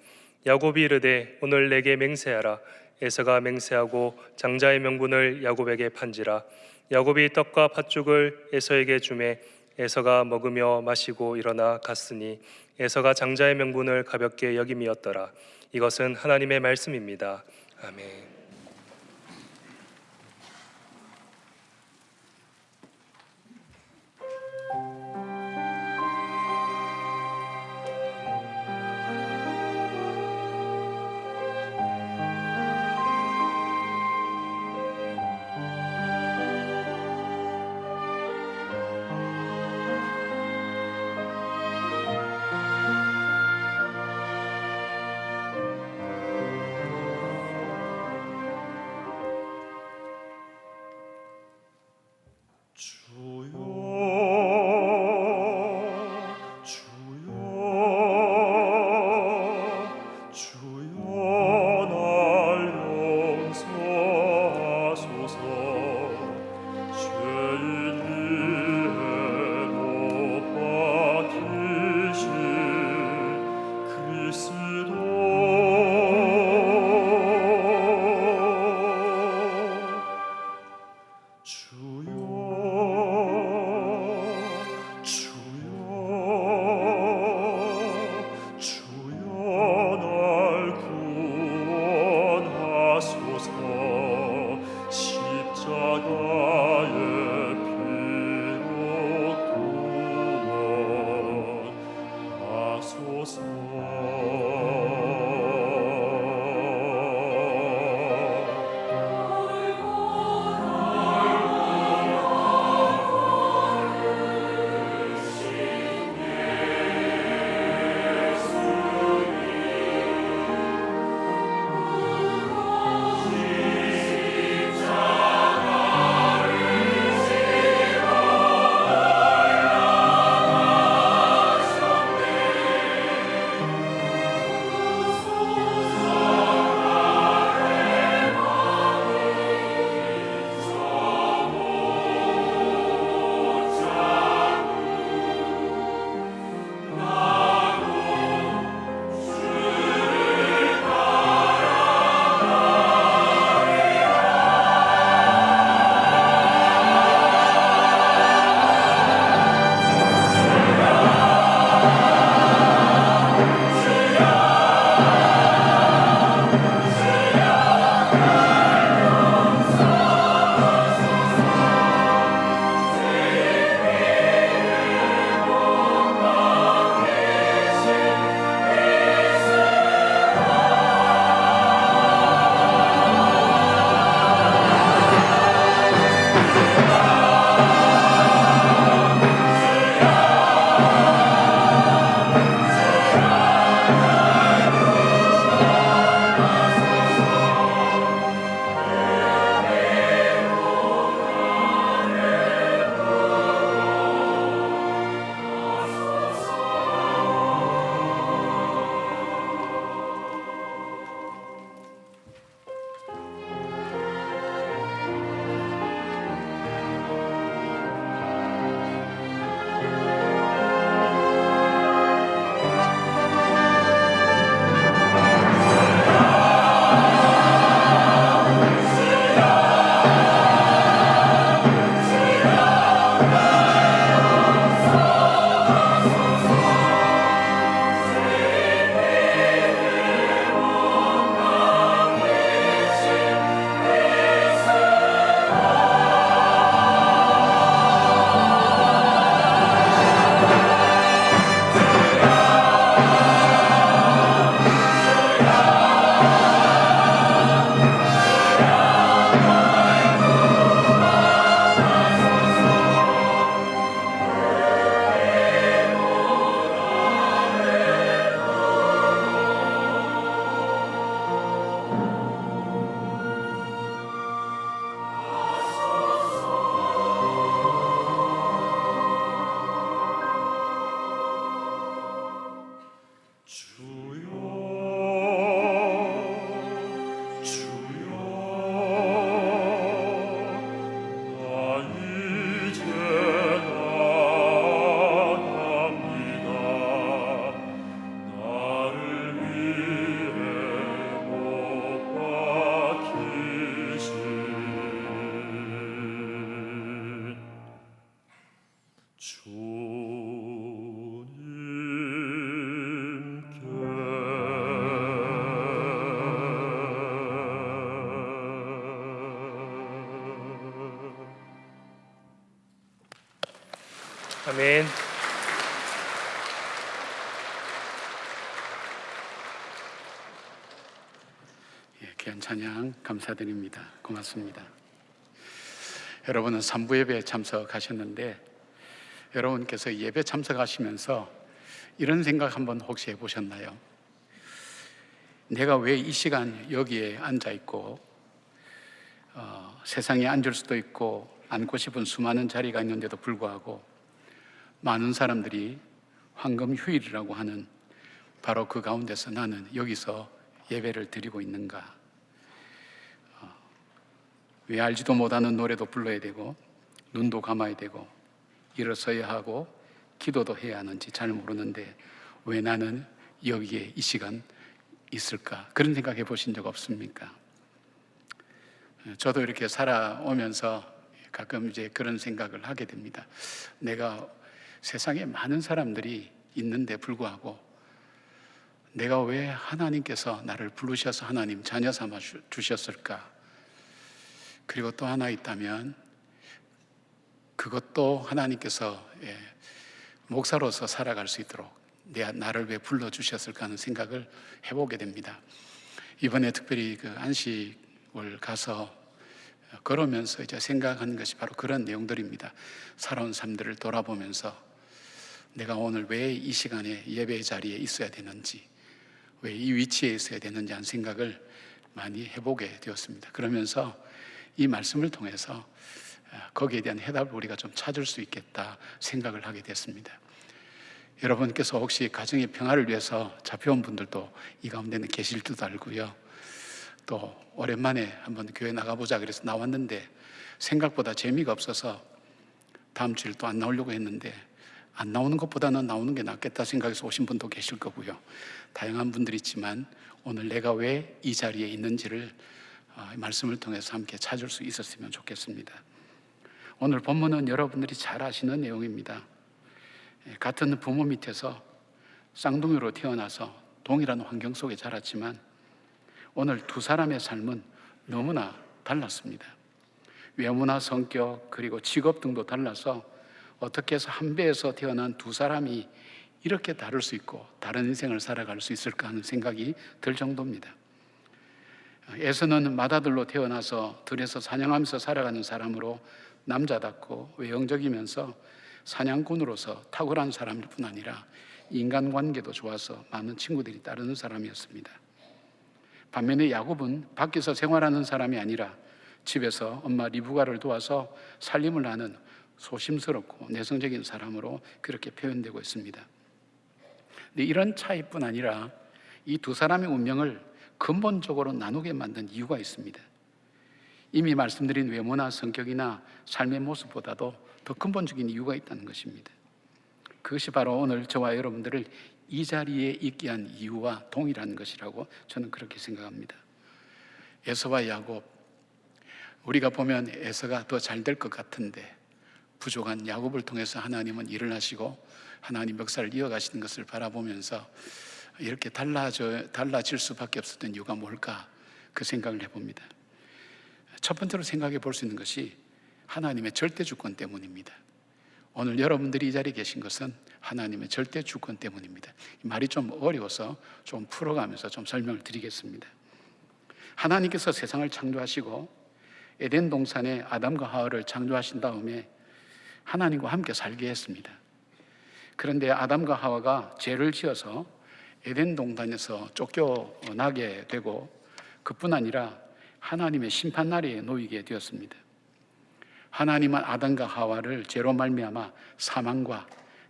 야곱이 이르되 오늘 내게 맹세하라. 에서가 맹세하고 장자의 명분을 야곱에게 판지라. 야곱이 떡과 팥죽을 에서에게 주매 에서가 먹으며 마시고 일어나 갔으니 에서가 장자의 명분을 가볍게 여김이었더라. 이것은 하나님의 말씀입니다. 아멘. 아멘. 귀한 찬양 감사드립니다. 고맙습니다. 여러분은 3부 예배에 참석하셨는데 여러분께서 예배 참석하시면서 이런 생각 한번 혹시 해보셨나요? 내가 왜 이 시간 여기에 앉아 있고 세상에 앉을 수도 있고 앉고 싶은 수많은 자리가 있는데도 불구하고 많은 사람들이 황금 휴일이라고 하는 바로 그 가운데서 나는 여기서 예배를 드리고 있는가? 왜 알지도 못하는 노래도 불러야 되고 눈도 감아야 되고 일어서야 하고 기도도 해야 하는지 잘 모르는데 왜 나는 여기에 이 시간 있을까? 그런 생각해 보신 적 없습니까? 저도 이렇게 살아오면서 가끔 이제 그런 생각을 하게 됩니다. 내가 세상에 많은 사람들이 있는데 불구하고 내가 왜 하나님께서 나를 부르셔서 하나님 자녀 삼아 주셨을까? 그리고 또 하나 있다면 그것도 하나님께서 목사로서 살아갈 수 있도록 나를 왜 불러주셨을까 하는 생각을 해보게 됩니다. 이번에 특별히 그 안식을 가서 걸으면서 이제 생각하는 것이 바로 그런 내용들입니다. 살아온 삶들을 돌아보면서 내가 오늘 왜 이 시간에 예배 자리에 있어야 되는지, 왜 이 위치에 있어야 되는지 하는 생각을 많이 해보게 되었습니다. 그러면서 이 말씀을 통해서 거기에 대한 해답을 우리가 좀 찾을 수 있겠다 생각을 하게 됐습니다. 여러분께서 혹시 가정의 평화를 위해서 잡혀온 분들도 이 가운데는 계실 줄 알고요. 또 오랜만에 한번 교회 나가보자 그래서 나왔는데 생각보다 재미가 없어서 다음 주일 또 안 나오려고 했는데 안 나오는 것보다는 나오는 게 낫겠다 생각해서 오신 분도 계실 거고요. 다양한 분들이 있지만 오늘 내가 왜 이 자리에 있는지를 말씀을 통해서 함께 찾을 수 있었으면 좋겠습니다. 오늘 본문은 여러분들이 잘 아시는 내용입니다. 같은 부모 밑에서 쌍둥이로 태어나서 동일한 환경 속에 자랐지만 오늘 두 사람의 삶은 너무나 달랐습니다. 외모나 성격 그리고 직업 등도 달라서 어떻게 해서 한 배에서 태어난 두 사람이 이렇게 다를 수 있고 다른 인생을 살아갈 수 있을까 하는 생각이 들 정도입니다. 에서는 맏아들로 태어나서 들에서 사냥하면서 살아가는 사람으로 남자답고 외형적이면서 사냥꾼으로서 탁월한 사람일 뿐 아니라 인간관계도 좋아서 많은 친구들이 따르는 사람이었습니다. 반면에 야곱은 밖에서 생활하는 사람이 아니라 집에서 엄마 리브가를 도와서 살림을 하는 소심스럽고 내성적인 사람으로 그렇게 표현되고 있습니다. 근데 이런 차이뿐 아니라 이 두 사람의 운명을 근본적으로 나누게 만든 이유가 있습니다. 이미 말씀드린 외모나 성격이나 삶의 모습보다도 더 근본적인 이유가 있다는 것입니다. 그것이 바로 오늘 저와 여러분들을 이 자리에 있게 한 이유와 동일한 것이라고 저는 그렇게 생각합니다. 에서와 야곱, 우리가 보면 에서가 더 잘 될 것 같은데 부족한 야곱을 통해서 하나님은 일을 하시고 하나님 역사를 이어가시는 것을 바라보면서 이렇게 달라질 수밖에 없었던 이유가 뭘까? 그 생각을 해봅니다. 첫 번째로 생각해 볼 수 있는 것이 하나님의 절대 주권 때문입니다. 오늘 여러분들이 이 자리에 계신 것은 하나님의 절대 주권 때문입니다. 말이 좀 어려워서 좀 풀어가면서 좀 설명을 드리겠습니다. 하나님께서 세상을 창조하시고 에덴 동산에 아담과 하와를 창조하신 다음에 하나님과 함께 살게 했습니다. 그런데 아담과 하와가 죄를 지어서 에덴 동산에서 쫓겨나게 되고 그뿐 아니라 하나님의 심판날에 놓이게 되었습니다. 하나님은 아담과 하와를 죄로 말미암아 사망과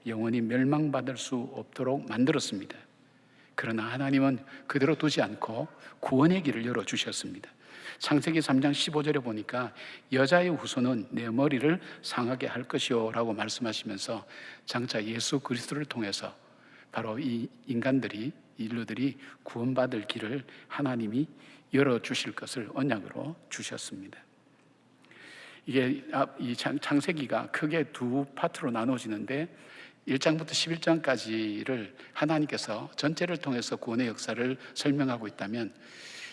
영원히 멸망받을 수 없도록 만들었습니다. 그러나 하나님은 그대로 두지 않고 구원의 길을 열어주셨습니다. 창세기 3장 15절에 보니까 여자의 후손은 내 머리를 상하게 할 것이요 라고 말씀하시면서 장차 예수 그리스도를 통해서 바로 이 인류들이 구원받을 길을 하나님이 열어주실 것을 언약으로 주셨습니다. 이게 이 창세기가 크게 두 파트로 나눠지는데 1장부터 11장까지를 하나님께서 전체를 통해서 구원의 역사를 설명하고 있다면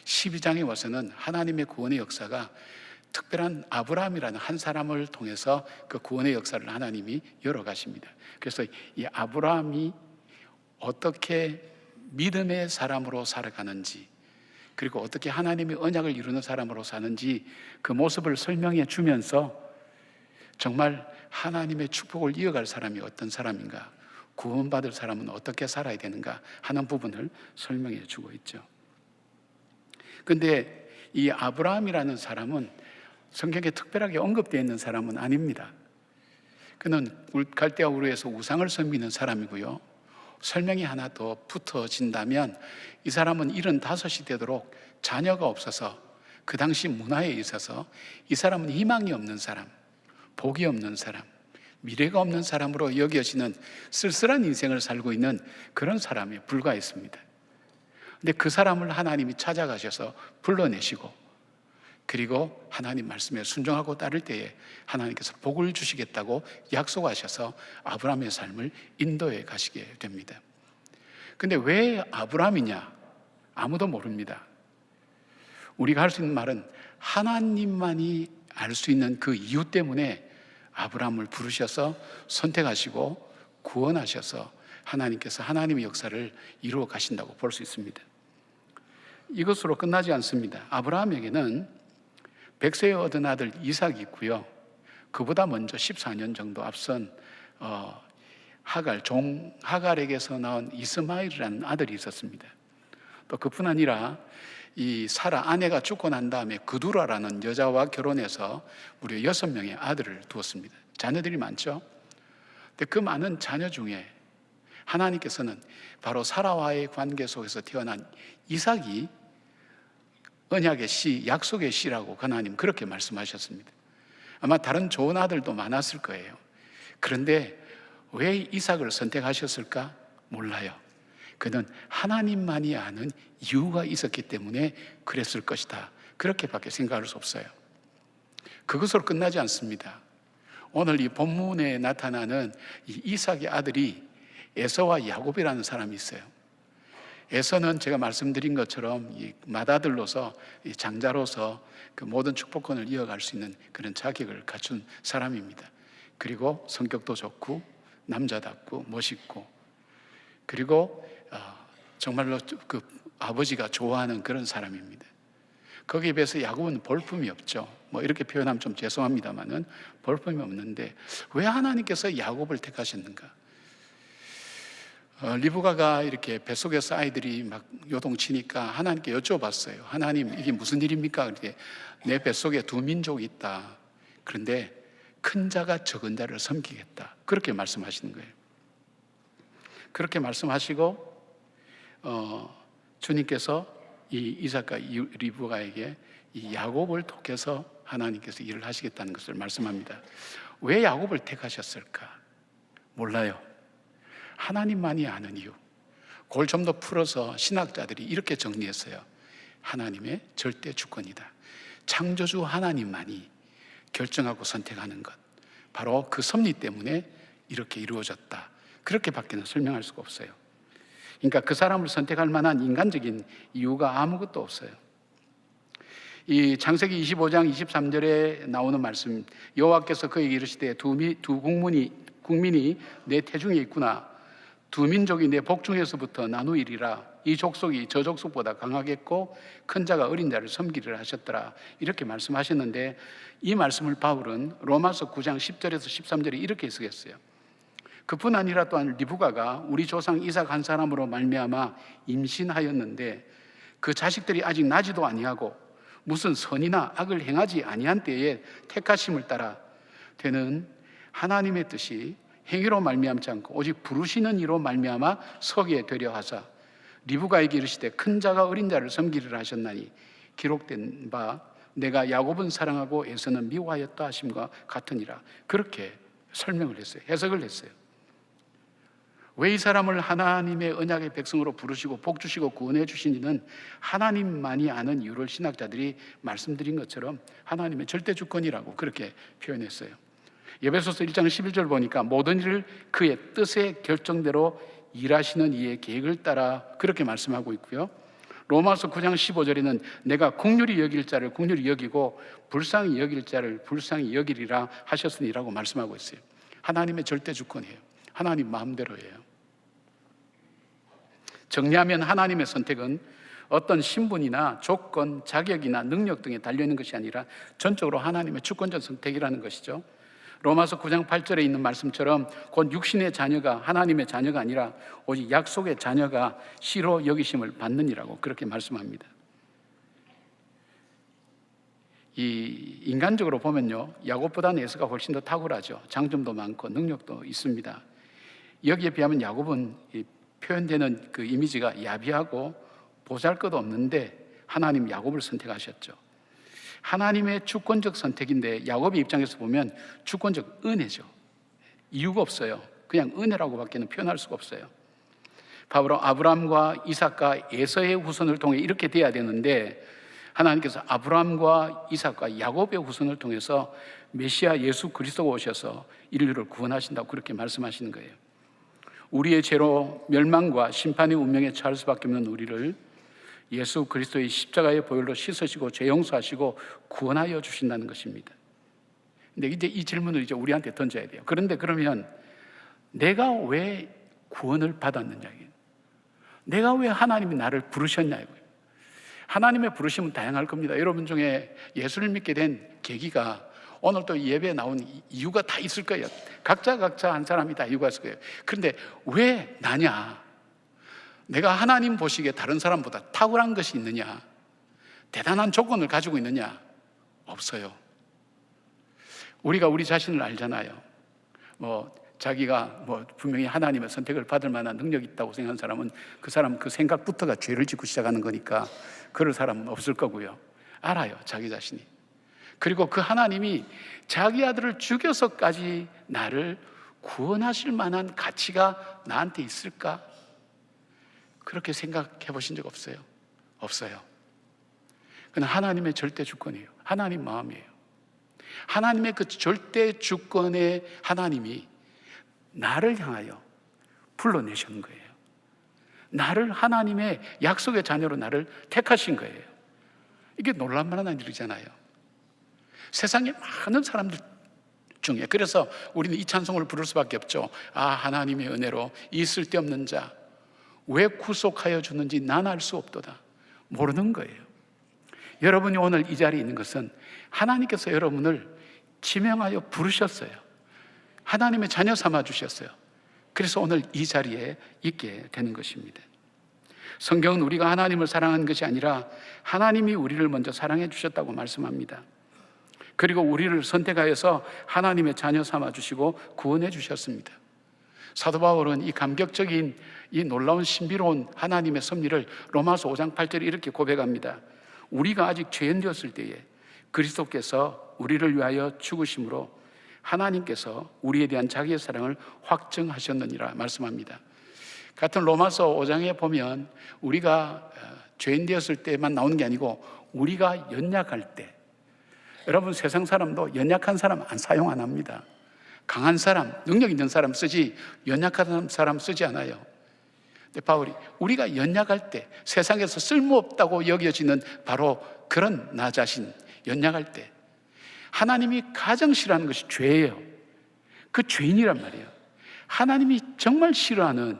12장에 와서는 하나님의 구원의 역사가 특별한 아브라함이라는 한 사람을 통해서 그 구원의 역사를 하나님이 열어가십니다. 그래서 이 아브라함이 어떻게 믿음의 사람으로 살아가는지, 그리고 어떻게 하나님의 언약을 이루는 사람으로 사는지 그 모습을 설명해 주면서 정말 하나님의 축복을 이어갈 사람이 어떤 사람인가, 구원받을 사람은 어떻게 살아야 되는가 하는 부분을 설명해 주고 있죠. 근데 이 아브라함이라는 사람은 성경에 특별하게 언급되어 있는 사람은 아닙니다. 그는 갈대아 우르에서 우상을 섬기는 사람이고요. 설명이 하나 더 붙어진다면 이 사람은 75이 되도록 자녀가 없어서 그 당시 문화에 있어서 이 사람은 희망이 없는 사람, 복이 없는 사람, 미래가 없는 사람으로 여겨지는 쓸쓸한 인생을 살고 있는 그런 사람에 불과했습니다. 근데 그 사람을 하나님이 찾아가셔서 불러내시고, 그리고 하나님 말씀에 순종하고 따를 때에 하나님께서 복을 주시겠다고 약속하셔서 아브라함의 삶을 인도해 가시게 됩니다. 근데 왜 아브라함이냐? 아무도 모릅니다. 우리가 할 수 있는 말은 하나님만이 알 수 있는 그 이유 때문에 아브라함을 부르셔서 선택하시고 구원하셔서 하나님께서 하나님의 역사를 이루어 가신다고 볼 수 있습니다. 이것으로 끝나지 않습니다. 아브라함에게는 100세에 얻은 아들 이삭이 있고요. 그보다 먼저 14년 정도 앞선 하갈, 종 하갈에게서 나온 이스마엘이라는 아들이 있었습니다. 또 그뿐 아니라 이 사라 아내가 죽고 난 다음에 그두라라는 여자와 결혼해서 무려 6명의 아들을 두었습니다. 자녀들이 많죠. 근데 그 많은 자녀 중에 하나님께서는 바로 사라와의 관계 속에서 태어난 이삭이 언약의 씨, 약속의 씨라고 하나님 그렇게 말씀하셨습니다. 아마 다른 좋은 아들도 많았을 거예요. 그런데 왜 이삭을 선택하셨을까? 몰라요. 그는 하나님만이 아는 이유가 있었기 때문에 그랬을 것이다. 그렇게밖에 생각할 수 없어요. 그것으로 끝나지 않습니다. 오늘 이 본문에 나타나는 이 이삭의 아들이 에서와 야곱이라는 사람이 있어요. 에서는 제가 말씀드린 것처럼 이 맏아들로서, 이 장자로서 그 모든 축복권을 이어갈 수 있는 그런 자격을 갖춘 사람입니다. 그리고 성격도 좋고 남자답고 멋있고, 그리고 정말로 그 아버지가 좋아하는 그런 사람입니다. 거기에 비해서 야곱은 볼품이 없죠. 뭐 이렇게 표현하면 좀 죄송합니다만은 볼품이 없는데 왜 하나님께서 야곱을 택하셨는가? 리브가가 이렇게 뱃속에서 아이들이 막 요동치니까 하나님께 여쭤봤어요. 하나님, 이게 무슨 일입니까? 그런데 내 뱃속에 두 민족이 있다. 그런데 큰 자가 적은 자를 섬기겠다. 그렇게 말씀하시는 거예요. 그렇게 말씀하시고 주님께서 이 이삭과 리브가에게 이 야곱을 통해서 하나님께서 일을 하시겠다는 것을 말씀합니다. 왜 야곱을 택하셨을까? 몰라요. 하나님만이 아는 이유. 그걸 좀 더 풀어서 신학자들이 이렇게 정리했어요. 하나님의 절대 주권이다. 창조주 하나님만이 결정하고 선택하는 것, 바로 그 섭리 때문에 이렇게 이루어졌다. 그렇게밖에는 설명할 수가 없어요. 그러니까 그 사람을 선택할 만한 인간적인 이유가 아무것도 없어요. 이 창세기 25장 23절에 나오는 말씀, 여호와께서 그에게 이르시되 두 국민이 내 태중에 있구나. 두 민족이 내 복중에서부터 나누이리라. 이 족속이 저 족속보다 강하겠고 큰 자가 어린 자를 섬기리라 하셨더라. 이렇게 말씀하셨는데 이 말씀을 바울은 로마서 9장 10절에서 13절에 이렇게 쓰겠어요. 그뿐 아니라 또한 리브가가 우리 조상 이삭 한 사람으로 말미암아 임신하였는데 그 자식들이 아직 나지도 아니하고 무슨 선이나 악을 행하지 아니한 때에 택하심을 따라 되는 하나님의 뜻이 행위로 말미암지 않고 오직 부르시는 이로 말미암아 서게 되려 하사 리브가에게 이르시되 큰 자가 어린 자를 섬기리라 하셨나니 기록된 바 내가 야곱은 사랑하고 에서는 미워하였다 하심과 같으니라. 그렇게 설명을 했어요. 해석을 했어요. 왜 이 사람을 하나님의 언약의 백성으로 부르시고 복 주시고 구원해 주신지는 하나님만이 아는 이유를 신학자들이 말씀드린 것처럼 하나님의 절대 주권이라고 그렇게 표현했어요. 에베소서 1장 11절 보니까 모든 일을 그의 뜻의 결정대로 일하시는 이의 계획을 따라 그렇게 말씀하고 있고요. 로마서 9장 15절에는 내가 긍휼히 여길 자를 긍휼히 여기고 불쌍히 여길 자를 불쌍히 여기리라 하셨으니라고 말씀하고 있어요. 하나님의 절대 주권이에요. 하나님 마음대로예요. 정리하면 하나님의 선택은 어떤 신분이나 조건, 자격이나 능력 등에 달려있는 것이 아니라 전적으로 하나님의 주권적 선택이라는 것이죠. 로마서 9장 8절에 있는 말씀처럼 곧 육신의 자녀가 하나님의 자녀가 아니라 오직 약속의 자녀가 씨로 여기심을 받느니라고 그렇게 말씀합니다. 이 인간적으로 보면요, 야곱보다는 에서가 훨씬 더 탁월하죠. 장점도 많고 능력도 있습니다. 여기에 비하면 야곱은 표현되는 그 이미지가 야비하고 보잘것없는데 하나님 야곱을 선택하셨죠. 하나님의 주권적 선택인데 야곱의 입장에서 보면 주권적 은혜죠. 이유가 없어요. 그냥 은혜라고밖에는 표현할 수가 없어요. 바로 아브라함과 이삭과 에서의 후손을 통해 이렇게 돼야 되는데 하나님께서 아브라함과 이삭과 야곱의 후손을 통해서 메시아 예수 그리스도가 오셔서 인류를 구원하신다고 그렇게 말씀하시는 거예요. 우리의 죄로 멸망과 심판의 운명에 처할 수밖에 없는 우리를 예수 그리스도의 십자가의 보혈로 씻으시고 죄 용서하시고 구원하여 주신다는 것입니다. 근데 이제 이 질문을 이제 우리한테 던져야 돼요. 그런데 그러면 내가 왜 구원을 받았느냐? 내가 왜 하나님이 나를 부르셨냐? 하나님의 부르심은 다양할 겁니다. 여러분 중에 예수를 믿게 된 계기가 오늘 또 예배에 나온 이유가 다 있을 거예요. 각자 한 사람이 다 이유가 있을 거예요. 그런데 왜 나냐? 내가 하나님 보시기에 다른 사람보다 탁월한 것이 있느냐? 대단한 조건을 가지고 있느냐? 없어요. 우리가 우리 자신을 알잖아요. 자기가 분명히 하나님의 선택을 받을 만한 능력이 있다고 생각하는 사람은 그 사람 그 생각부터가 죄를 짓고 시작하는 거니까 그럴 사람은 없을 거고요. 알아요, 자기 자신이. 그리고 그 하나님이 자기 아들을 죽여서까지 나를 구원하실 만한 가치가 나한테 있을까? 그렇게 생각해 보신 적 없어요? 없어요. 그건 하나님의 절대 주권이에요. 하나님 마음이에요. 하나님의 그 절대 주권의 하나님이 나를 향하여 불러내시는 거예요. 나를 하나님의 약속의 자녀로 나를 택하신 거예요. 이게 놀랄만한 일이잖아요. 세상에 많은 사람들 중에 그래서 우리는 이 찬송을 부를 수밖에 없죠. 하나님의 은혜로 이 쓸데없는 자 왜 구속하여 주는지 난 알 수 없도다. 모르는 거예요. 여러분이 오늘 이 자리에 있는 것은 하나님께서 여러분을 지명하여 부르셨어요. 하나님의 자녀 삼아 주셨어요. 그래서 오늘 이 자리에 있게 되는 것입니다. 성경은 우리가 하나님을 사랑하는 것이 아니라 하나님이 우리를 먼저 사랑해 주셨다고 말씀합니다. 그리고 우리를 선택하여서 하나님의 자녀 삼아 주시고 구원해 주셨습니다. 사도 바울은 이 감격적인 이 놀라운 신비로운 하나님의 섭리를 로마서 5장 8절에 이렇게 고백합니다. 우리가 아직 죄인 되었을 때에 그리스도께서 우리를 위하여 죽으심으로 하나님께서 우리에 대한 자기의 사랑을 확증하셨느니라 말씀합니다. 같은 로마서 5장에 보면 우리가 죄인 되었을 때만 나오는 게 아니고 우리가 연약할 때, 여러분 세상 사람도 연약한 사람 사용 안 합니다. 강한 사람, 능력 있는 사람 쓰지 연약한 사람 쓰지 않아요. 근데 바울이 우리가 연약할 때, 세상에서 쓸모없다고 여겨지는 바로 그런 나 자신, 연약할 때 하나님이 가장 싫어하는 것이 죄예요. 그 죄인이란 말이에요. 하나님이 정말 싫어하는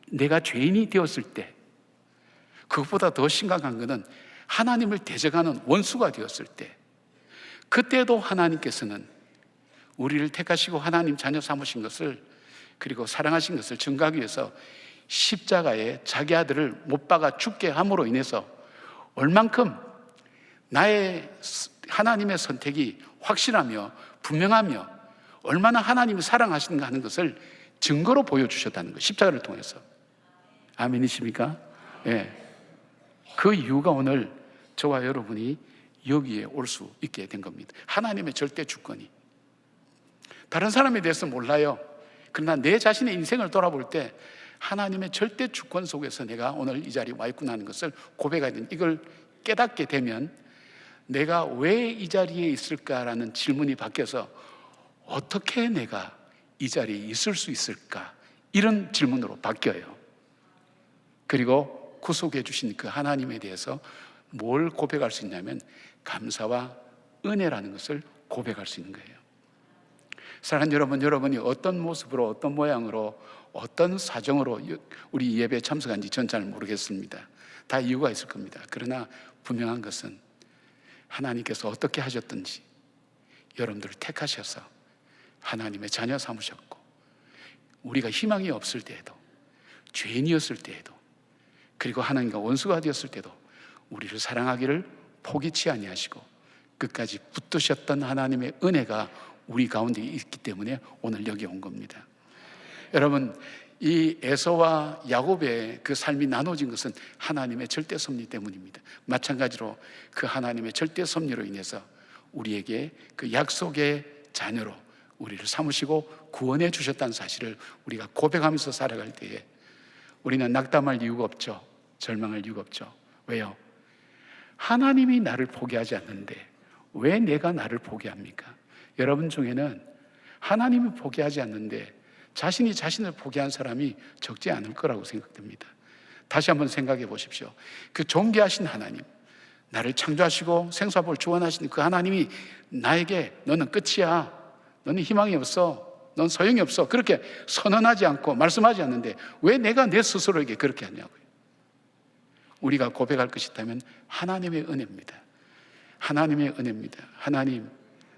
내가 죄인이 되었을 때, 그것보다 더 심각한 것은 하나님을 대적하는 원수가 되었을 때, 그때도 하나님께서는 우리를 택하시고 하나님 자녀 삼으신 것을, 그리고 사랑하신 것을 증거하기 위해서 십자가에 자기 아들을 못 박아 죽게 함으로 인해서 얼만큼 나의 하나님의 선택이 확실하며 분명하며 얼마나 하나님이 사랑하시는가 하는 것을 증거로 보여주셨다는 거예요. 십자가를 통해서. 아멘이십니까? 예. 그 이유가 오늘 저와 여러분이 여기에 올 수 있게 된 겁니다. 하나님의 절대 주권이. 다른 사람에 대해서 몰라요. 그러나 내 자신의 인생을 돌아볼 때 하나님의 절대 주권 속에서 내가 오늘 이 자리에 와 있구나 하는 것을 고백해야 되는, 이걸 깨닫게 되면 내가 왜 이 자리에 있을까라는 질문이 바뀌어서 어떻게 내가 이 자리에 있을 수 있을까, 이런 질문으로 바뀌어요. 그리고 구속해 주신 그 하나님에 대해서 뭘 고백할 수 있냐면 감사와 은혜라는 것을 고백할 수 있는 거예요. 사랑하는 여러분, 여러분이 어떤 모습으로, 어떤 모양으로, 어떤 사정으로 우리 이 예배에 참석한지 전 잘 모르겠습니다. 다 이유가 있을 겁니다. 그러나 분명한 것은 하나님께서 어떻게 하셨든지 여러분들을 택하셔서 하나님의 자녀 삼으셨고, 우리가 희망이 없을 때에도, 죄인이었을 때에도, 그리고 하나님과 원수가 되었을 때도 우리를 사랑하기를 포기치 아니하시고 끝까지 붙드셨던 하나님의 은혜가 우리 가운데 있기 때문에 오늘 여기 온 겁니다. 여러분, 이 에서와 야곱의 그 삶이 나눠진 것은 하나님의 절대 섭리 때문입니다. 마찬가지로 그 하나님의 절대 섭리로 인해서 우리에게 그 약속의 자녀로 우리를 삼으시고 구원해 주셨다는 사실을 우리가 고백하면서 살아갈 때에 우리는 낙담할 이유가 없죠. 절망할 이유가 없죠. 왜요? 하나님이 나를 포기하지 않는데 왜 내가 나를 포기합니까? 여러분 중에는 하나님이 포기하지 않는데 자신이 자신을 포기한 사람이 적지 않을 거라고 생각됩니다. 다시 한번 생각해 보십시오. 그 존귀하신 하나님, 나를 창조하시고 생사복을 주관하신 그 하나님이 나에게 너는 끝이야, 너는 희망이 없어, 넌 소용이 없어, 그렇게 선언하지 않고 말씀하지 않는데 왜 내가 내 스스로에게 그렇게 하냐고요. 우리가 고백할 것이 있다면 하나님의 은혜입니다. 하나님의 은혜입니다. 하나님,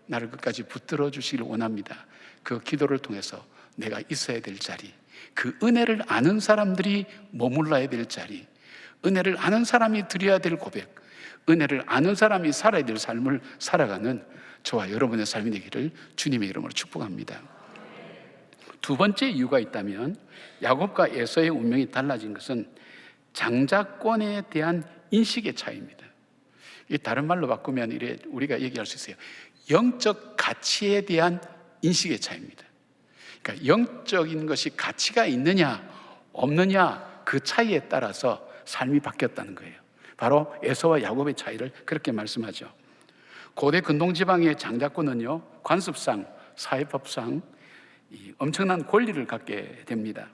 나를 끝까지 붙들어 주시길 원합니다. 그 기도를 통해서 내가 있어야 될 자리, 그 은혜를 아는 사람들이 머물러야 될 자리, 은혜를 아는 사람이 드려야 될 고백, 은혜를 아는 사람이 살아야 될 삶을 살아가는 저와 여러분의 삶이 되기를 주님의 이름으로 축복합니다. 두 번째 이유가 있다면 야곱과 에서의 운명이 달라진 것은 장자권에 대한 인식의 차이입니다. 이 다른 말로 바꾸면 이래 우리가 얘기할 수 있어요. 영적 가치에 대한 인식의 차이입니다. 그러니까 영적인 것이 가치가 있느냐 없느냐 그 차이에 따라서 삶이 바뀌었다는 거예요. 바로 에서와 야곱의 차이를 그렇게 말씀하죠. 고대 근동지방의 장자권은요, 관습상, 사회법상 엄청난 권리를 갖게 됩니다.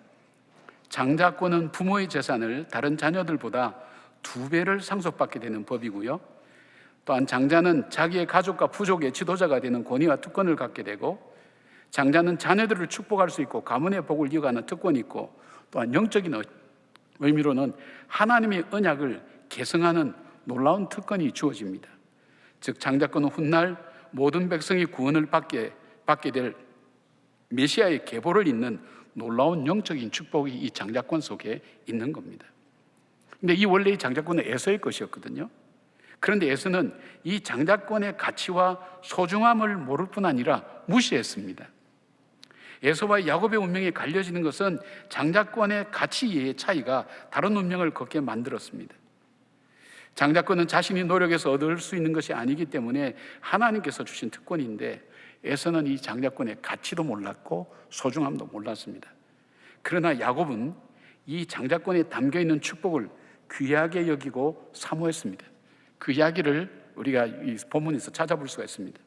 장자권은 부모의 재산을 다른 자녀들보다 2배를 상속받게 되는 법이고요. 또한 장자는 자기의 가족과 부족의 지도자가 되는 권위와 특권을 갖게 되고, 장자는 자녀들을 축복할 수 있고 가문의 복을 이어가는 특권이 있고, 또한 영적인 의미로는 하나님의 언약을 계승하는 놀라운 특권이 주어집니다. 즉 장자권은 훗날 모든 백성이 구원을 받게 될 메시아의 계보를 잇는 놀라운 영적인 축복이 이 장자권 속에 있는 겁니다. 근데 이 원래 이 장자권은 에서의 것이었거든요. 그런데 에서는 이 장자권의 가치와 소중함을 모를 뿐 아니라 무시했습니다. 에서와 야곱의 운명이 갈려지는 것은 장자권의 가치의 차이가 다른 운명을 걷게 만들었습니다. 장자권은 자신이 노력해서 얻을 수 있는 것이 아니기 때문에 하나님께서 주신 특권인데, 에서는 이 장자권의 가치도 몰랐고 소중함도 몰랐습니다. 그러나 야곱은 이 장자권에 담겨있는 축복을 귀하게 여기고 사모했습니다. 그 이야기를 우리가 이 본문에서 찾아볼 수가 있습니다.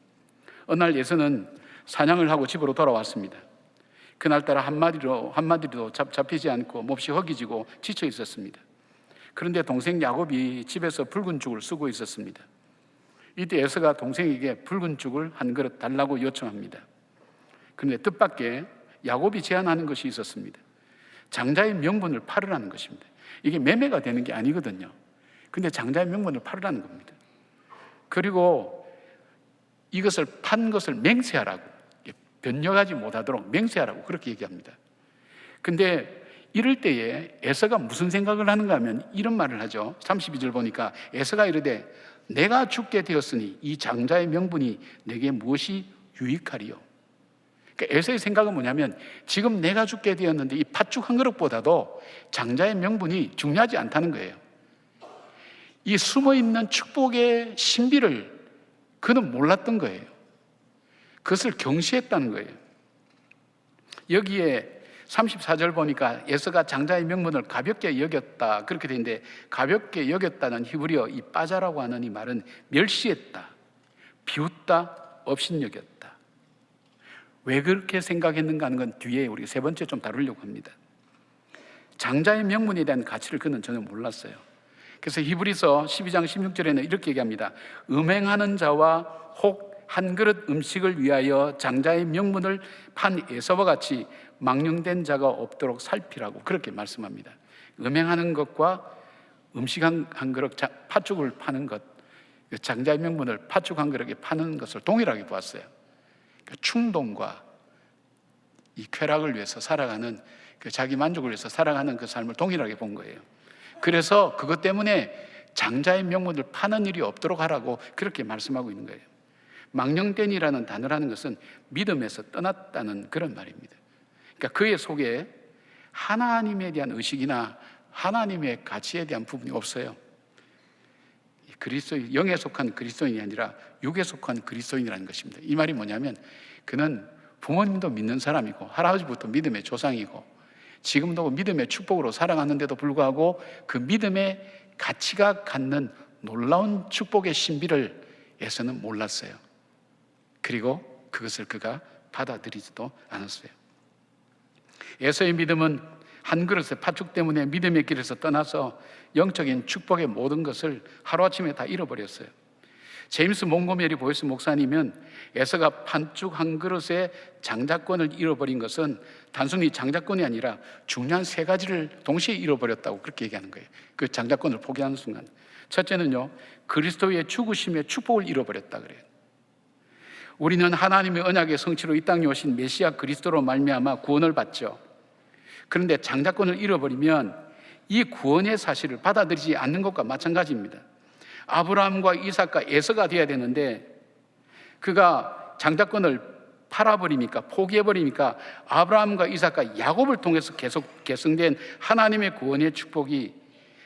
어느 날 에서는 사냥을 하고 집으로 돌아왔습니다. 그날따라 한마디도 잡히지 않고 몹시 허기지고 지쳐 있었습니다. 그런데 동생 야곱이 집에서 붉은 죽을 쓰고 있었습니다. 이때 에서가 동생에게 붉은 죽을 한 그릇 달라고 요청합니다. 그런데 뜻밖의 야곱이 제안하는 것이 있었습니다. 장자의 명분을 팔으라는 것입니다. 이게 매매가 되는 게 아니거든요. 근데 장자의 명분을 팔으라는 겁니다. 그리고 이것을 판 것을 맹세하라고, 변력하지 못하도록 맹세하라고 그렇게 얘기합니다. 근데 이럴 때에 에서가 무슨 생각을 하는가 하면 이런 말을 하죠. 32절 보니까 에서가 이르되 내가 죽게 되었으니 이 장자의 명분이 내게 무엇이 유익하리요. 그러니까 에서의 생각은 뭐냐면 지금 내가 죽게 되었는데 이 팥죽 한 그릇보다도 장자의 명분이 중요하지 않다는 거예요. 이 숨어있는 축복의 신비를 그는 몰랐던 거예요. 그것을 경시했다는 거예요. 여기에 34절 보니까 에서가 장자의 명분을 가볍게 여겼다 그렇게 되는데, 가볍게 여겼다는 히브리어 이 빠자라고 하는 이 말은 멸시했다, 비웃다, 업신여겼다. 왜 그렇게 생각했는가 하는 건 뒤에 우리가 세 번째 좀 다루려고 합니다. 장자의 명분에 대한 가치를 그는 전혀 몰랐어요. 그래서 히브리서 12장 16절에는 이렇게 얘기합니다. 음행하는 자와 혹 한 그릇 음식을 위하여 장자의 명분을 판 에서와 같이 망령된 자가 없도록 살피라고 그렇게 말씀합니다. 음행하는 것과 음식 한 그릇 팥죽을 파는 것, 장자의 명분을 팥죽 한 그릇에 파는 것을 동일하게 보았어요. 그 충동과 이 쾌락을 위해서 살아가는, 그 자기 만족을 위해서 살아가는 그 삶을 동일하게 본 거예요. 그래서 그것 때문에 장자의 명분을 파는 일이 없도록 하라고 그렇게 말씀하고 있는 거예요. 망령된이라는 단어라는 것은 믿음에서 떠났다는 그런 말입니다. 그러니까 그의 속에 하나님에 대한 의식이나 하나님의 가치에 대한 부분이 없어요. 그리스도인, 영에 속한 그리스도인이 아니라 육에 속한 그리스도인이라는 것입니다. 이 말이 뭐냐면 그는 부모님도 믿는 사람이고 할아버지부터 믿음의 조상이고 지금도 믿음의 축복으로 살아가는데도 불구하고 그 믿음의 가치가 갖는 놀라운 축복의 신비를 에서는 몰랐어요. 그리고 그것을 그가 받아들이지도 않았어요. 에서의 믿음은 한 그릇의 팥죽 때문에 믿음의 길에서 떠나서 영적인 축복의 모든 것을 하루아침에 다 잃어버렸어요. 제임스 몽고메리 보이스 목사님은 에서가 팥죽 한 그릇의 장자권을 잃어버린 것은 단순히 장자권이 아니라 중요한 세 가지를 동시에 잃어버렸다고 그렇게 얘기하는 거예요. 그 장자권을 포기하는 순간, 첫째는요, 그리스도의 죽으심의 축복을 잃어버렸다 그래요. 우리는 하나님의 언약의 성취로 이 땅에 오신 메시아 그리스도로 말미암아 구원을 받죠. 그런데 장자권을 잃어버리면 이 구원의 사실을 받아들이지 않는 것과 마찬가지입니다. 아브라함과 이삭과 에서가 되어야 되는데 그가 장자권을 팔아버리니까, 포기해버리니까 아브라함과 이삭과 야곱을 통해서 계속 계승된 하나님의 구원의 축복이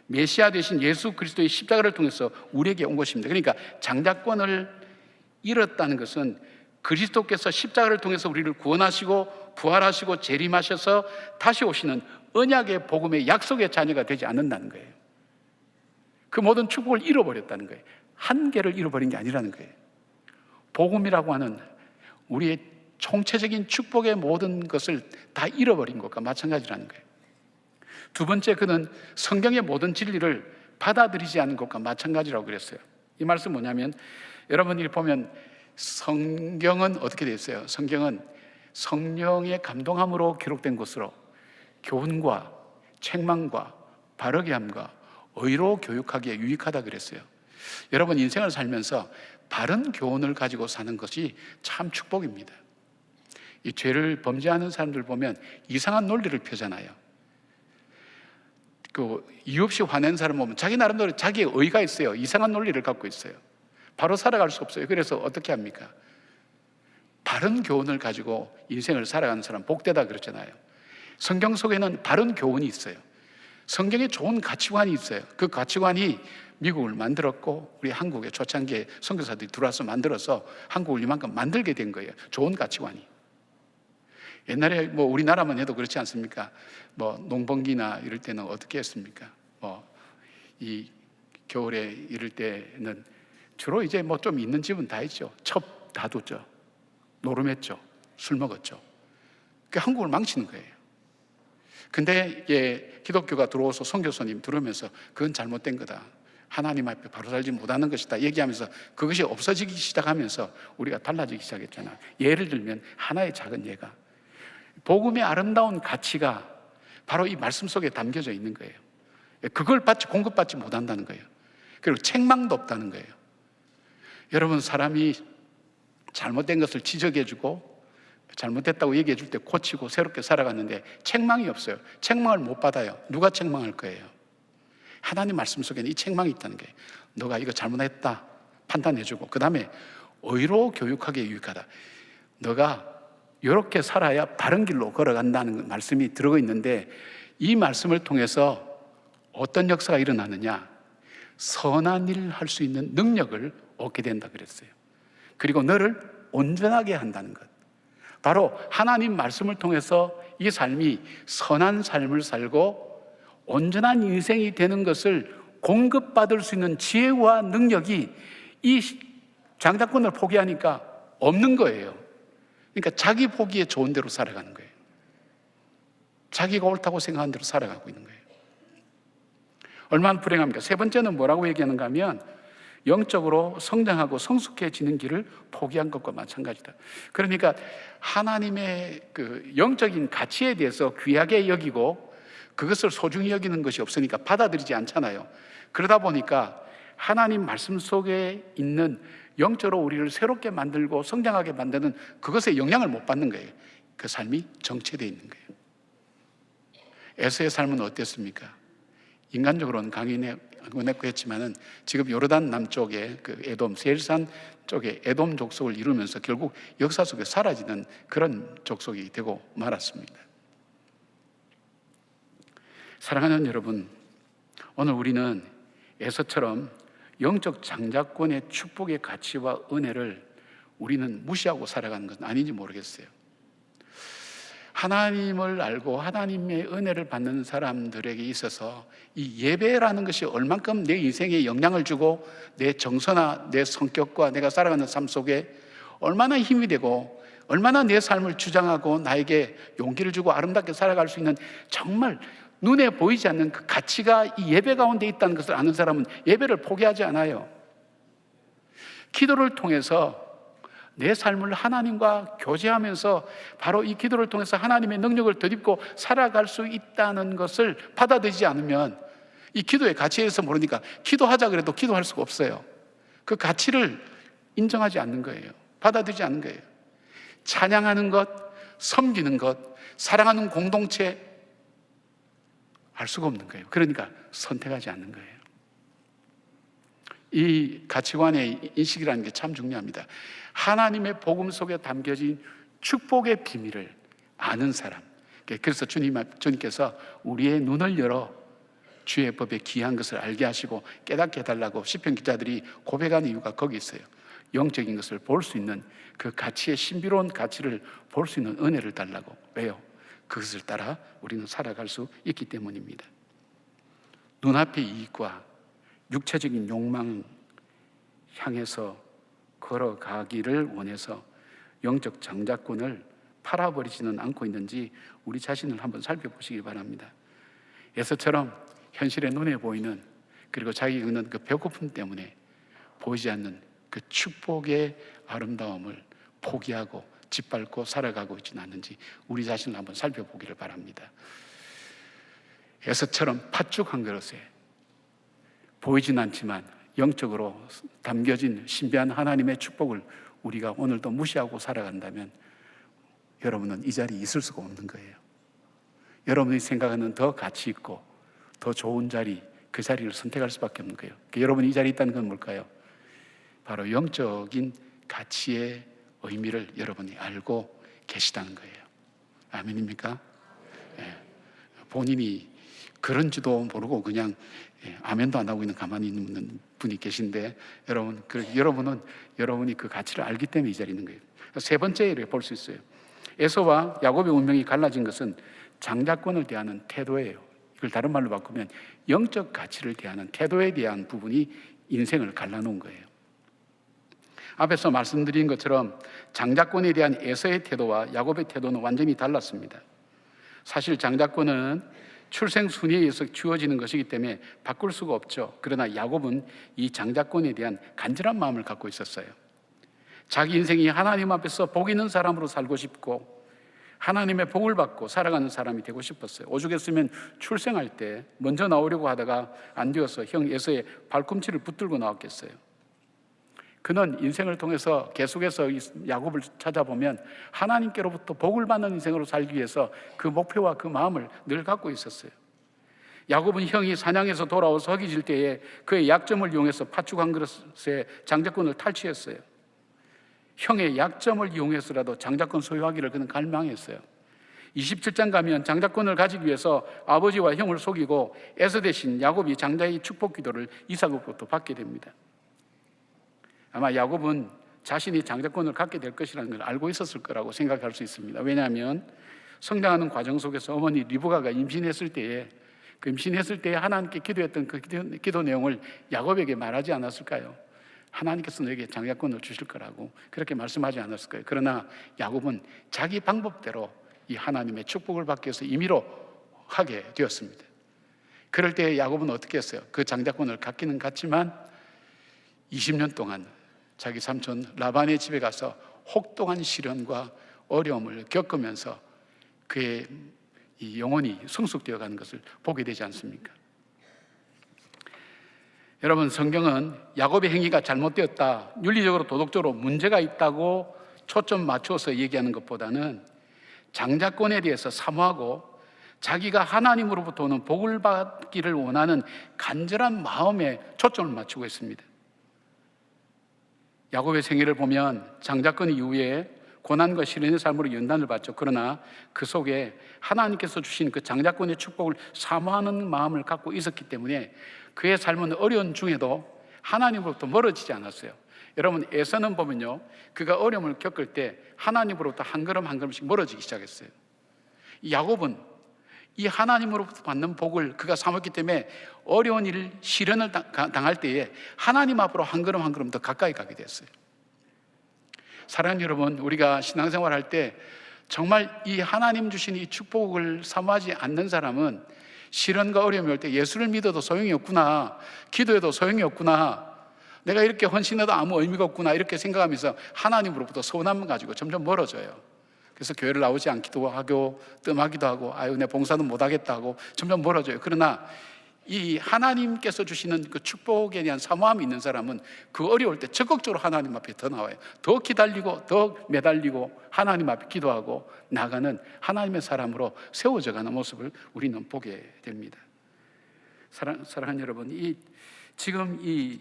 메시아 되신 예수 그리스도의 십자가를 통해서 우리에게 온 것입니다. 그러니까 장자권을 잃었다는 것은 그리스도께서 십자가를 통해서 우리를 구원하시고 부활하시고 재림하셔서 다시 오시는 언약의 복음의 약속의 자녀가 되지 않는다는 거예요. 그 모든 축복을 잃어버렸다는 거예요. 한계를 잃어버린 게 아니라는 거예요. 복음이라고 하는 우리의 총체적인 축복의 모든 것을 다 잃어버린 것과 마찬가지라는 거예요. 두 번째, 그는 성경의 모든 진리를 받아들이지 않는 것과 마찬가지라고 그랬어요. 이 말씀 뭐냐면, 여러분이 보면 성경은 어떻게 되어 있어요? 성경은 성령의 감동함으로 기록된 것으로 교훈과 책망과 바르게 함과 의로 교육하기에 유익하다 그랬어요. 여러분, 인생을 살면서 바른 교훈을 가지고 사는 것이 참 축복입니다. 이 죄를 범죄하는 사람들 보면 이상한 논리를 펴잖아요. 그 이유 없이 화낸 사람 보면 자기 나름대로 자기의 의가 있어요. 이상한 논리를 갖고 있어요. 바로 살아갈 수 없어요. 그래서 어떻게 합니까? 바른 교훈을 가지고 인생을 살아가는 사람 복되다 그러잖아요. 성경 속에는 바른 교훈이 있어요. 성경에 좋은 가치관이 있어요. 그 가치관이 미국을 만들었고 우리 한국의 초창기에 선교사들이 들어와서 만들어서 한국을 이만큼 만들게 된 거예요. 좋은 가치관이. 옛날에 뭐 우리나라만 해도 그렇지 않습니까? 뭐 농번기나 이럴 때는 어떻게 했습니까? 이 겨울에 이럴 때는 주로 이제 뭐 좀 있는 집은 다 있죠. 첩 다 뒀죠. 노름했죠. 술 먹었죠. 그 한국을 망치는 거예요. 근데 기독교가 들어와서 선교사님 들으면서 그건 잘못된 거다. 하나님 앞에 바로 살지 못하는 것이다 얘기하면서 그것이 없어지기 시작하면서 우리가 달라지기 시작했잖아. 예를 들면 하나의 작은 예가, 복음의 아름다운 가치가 바로 이 말씀 속에 담겨져 있는 거예요. 그걸 공급받지 못한다는 거예요. 그리고 책망도 없다는 거예요. 여러분, 사람이 잘못된 것을 지적해주고 잘못됐다고 얘기해 줄 때 고치고 새롭게 살아갔는데 책망이 없어요. 책망을 못 받아요. 누가 책망할 거예요? 하나님 말씀 속에는 이 책망이 있다는 거예요. 너가 이거 잘못했다 판단해주고, 그 다음에 의로 교육하기에 유익하다. 너가 이렇게 살아야 바른 길로 걸어간다는 말씀이 들어가 있는데, 이 말씀을 통해서 어떤 역사가 일어나느냐? 선한 일을 할 수 있는 능력을 얻게 된다 그랬어요. 그리고 너를 온전하게 한다는 것. 바로 하나님 말씀을 통해서 이 삶이 선한 삶을 살고 온전한 인생이 되는 것을 공급받을 수 있는 지혜와 능력이 이 장자권을 포기하니까 없는 거예요. 그러니까 자기 보기에 좋은 대로 살아가는 거예요. 자기가 옳다고 생각하는 대로 살아가고 있는 거예요. 얼마나 불행합니까? 세 번째는 뭐라고 얘기하는가 하면 영적으로 성장하고 성숙해지는 길을 포기한 것과 마찬가지다. 그러니까 하나님의 그 영적인 가치에 대해서 귀하게 여기고 그것을 소중히 여기는 것이 없으니까 받아들이지 않잖아요. 그러다 보니까 하나님 말씀 속에 있는 영적으로 우리를 새롭게 만들고 성장하게 만드는 그것에 영향을 못 받는 거예요. 그 삶이 정체되어 있는 거예요. 에서의 삶은 어땠습니까? 인간적으로는 강인했고 했지만은 지금 요르단 남쪽에 그 에돔 세일산 쪽에 에돔 족속을 이루면서 결국 역사 속에 사라지는 그런 족속이 되고 말았습니다. 사랑하는 여러분, 오늘 우리는 에서처럼 영적 장자권의 축복의 가치와 은혜를 우리는 무시하고 살아가는 것은 아닌지 모르겠어요. 하나님을 알고 하나님의 은혜를 받는 사람들에게 있어서 이 예배라는 것이 얼만큼 내 인생에 영향을 주고 내 정서나 내 성격과 내가 살아가는 삶 속에 얼마나 힘이 되고 얼마나 내 삶을 주장하고 나에게 용기를 주고 아름답게 살아갈 수 있는 정말 눈에 보이지 않는 그 가치가 이 예배 가운데 있다는 것을 아는 사람은 예배를 포기하지 않아요. 기도를 통해서 내 삶을 하나님과 교제하면서 바로 이 기도를 통해서 하나님의 능력을 덧입고 살아갈 수 있다는 것을 받아들이지 않으면 이 기도의 가치에 대해서 모르니까 기도하자 그래도 기도할 수가 없어요. 그 가치를 인정하지 않는 거예요. 받아들이지 않는 거예요. 찬양하는 것, 섬기는 것, 사랑하는 공동체 알 수가 없는 거예요. 그러니까 선택하지 않는 거예요. 이 가치관의 인식이라는 게 참 중요합니다. 하나님의 복음 속에 담겨진 축복의 비밀을 아는 사람. 그래서 주님께서 우리의 눈을 열어 주의 법에 귀한 것을 알게 하시고 깨닫게 해달라고 시편 기자들이 고백하는 이유가 거기 있어요. 영적인 것을 볼 수 있는 그 가치의 신비로운 가치를 볼 수 있는 은혜를 달라고. 왜요? 그것을 따라 우리는 살아갈 수 있기 때문입니다. 눈앞의 이익과 육체적인 욕망 향해서 걸어가기를 원해서 영적 장자권을 팔아버리지는 않고 있는지 우리 자신을 한번 살펴보시기 바랍니다. 에서처럼 현실의 눈에 보이는 그리고 자기가 있는 그 배고픔 때문에 보이지 않는 그 축복의 아름다움을 포기하고 짓밟고 살아가고 있지는 않는지 우리 자신을 한번 살펴보기를 바랍니다. 에서처럼 팥죽 한 그릇에 보이진 않지만 영적으로 담겨진 신비한 하나님의 축복을 우리가 오늘도 무시하고 살아간다면 여러분은 이 자리에 있을 수가 없는 거예요. 여러분이 생각하는 더 가치 있고 더 좋은 자리, 그 자리를 선택할 수밖에 없는 거예요. 여러분이 이 자리에 있다는 건 뭘까요? 바로 영적인 가치의 의미를 여러분이 알고 계시다는 거예요. 아멘입니까? 예. 본인이 그런지도 모르고 그냥 아멘도 안 하고 있는 가만히 있는 분이 계신데 여러분은 여러분이 그 가치를 알기 때문에 이 자리에 있는 거예요. 세 번째를 볼 수 있어요. 에서와 야곱의 운명이 갈라진 것은 장자권을 대하는 태도예요. 이걸 다른 말로 바꾸면 영적 가치를 대하는 태도에 대한 부분이 인생을 갈라놓은 거예요. 앞에서 말씀드린 것처럼 장자권에 대한 에서의 태도와 야곱의 태도는 완전히 달랐습니다. 사실 장자권은 출생 순위에 의해서 주어지는 것이기 때문에 바꿀 수가 없죠. 그러나 야곱은 이 장자권에 대한 간절한 마음을 갖고 있었어요. 자기 인생이 하나님 앞에서 복 있는 사람으로 살고 싶고 하나님의 복을 받고 살아가는 사람이 되고 싶었어요. 오죽했으면 출생할 때 먼저 나오려고 하다가 안 되어서 형 에서의 발꿈치를 붙들고 나왔겠어요. 그는 인생을 통해서 계속해서 야곱을 찾아보면 하나님께로부터 복을 받는 인생으로 살기 위해서 그 목표와 그 마음을 늘 갖고 있었어요. 야곱은 형이 사냥해서 돌아와서 허기질 때에 그의 약점을 이용해서 팥죽 한 그릇의 장자권을 탈취했어요. 형의 약점을 이용해서라도 장자권 소유하기를 그는 갈망했어요. 27장 가면 장자권을 가지기 위해서 아버지와 형을 속이고 에서 대신 야곱이 장자의 축복 기도를 이삭으로부터 받게 됩니다. 아마 야곱은 자신이 장자권을 갖게 될 것이라는 걸 알고 있었을 거라고 생각할 수 있습니다. 왜냐하면 성장하는 과정 속에서 어머니 리브가가 임신했을 때에 하나님께 기도했던 그 기도 내용을 야곱에게 말하지 않았을까요? 하나님께서 너에게 장자권을 주실 거라고 그렇게 말씀하지 않았을까요? 그러나 야곱은 자기 방법대로 이 하나님의 축복을 받기 위해서 임의로 하게 되었습니다. 그럴 때 야곱은 어떻게 했어요? 그 장자권을 갖기는 갖지만 20년 동안 자기 삼촌 라반의 집에 가서 혹독한 시련과 어려움을 겪으면서 그의 이 영혼이 성숙되어 가는 것을 보게 되지 않습니까? 여러분, 성경은 야곱의 행위가 잘못되었다, 윤리적으로 도덕적으로 문제가 있다고 초점 맞춰서 얘기하는 것보다는 장자권에 대해서 사모하고 자기가 하나님으로부터 오는 복을 받기를 원하는 간절한 마음에 초점을 맞추고 있습니다. 야곱의 생애를 보면 장자권 이후에 고난과 시련의 삶으로 연단을 받죠. 그러나 그 속에 하나님께서 주신 그 장자권의 축복을 사모하는 마음을 갖고 있었기 때문에 그의 삶은 어려운 중에도 하나님으로부터 멀어지지 않았어요. 여러분, 에서는 보면요, 그가 어려움을 겪을 때 하나님으로부터 한 걸음 한 걸음씩 멀어지기 시작했어요. 야곱은 이 하나님으로부터 받는 복을 그가 사모했기 때문에 어려운 일, 시련을 당할 때에 하나님 앞으로 한 걸음 한 걸음 더 가까이 가게 됐어요. 사랑하는 여러분, 우리가 신앙생활 할 때 정말 이 하나님 주신 이 축복을 사모하지 않는 사람은 시련과 어려움이 올 때 예수를 믿어도 소용이 없구나, 기도해도 소용이 없구나, 내가 이렇게 헌신해도 아무 의미가 없구나, 이렇게 생각하면서 하나님으로부터 서운함을 가지고 점점 멀어져요. 그래서 교회를 나오지 않기도 하고 뜸하기도 하고 아유 내 봉사도 못하겠다 하고 점점 멀어져요. 그러나 이 하나님께서 주시는 그 축복에 대한 사모함이 있는 사람은 그 어려울 때 적극적으로 하나님 앞에 더 나와요. 더 기다리고 더 매달리고 하나님 앞에 기도하고 나가는 하나님의 사람으로 세워져가는 모습을 우리는 보게 됩니다. 사랑하는 여러분, 지금 이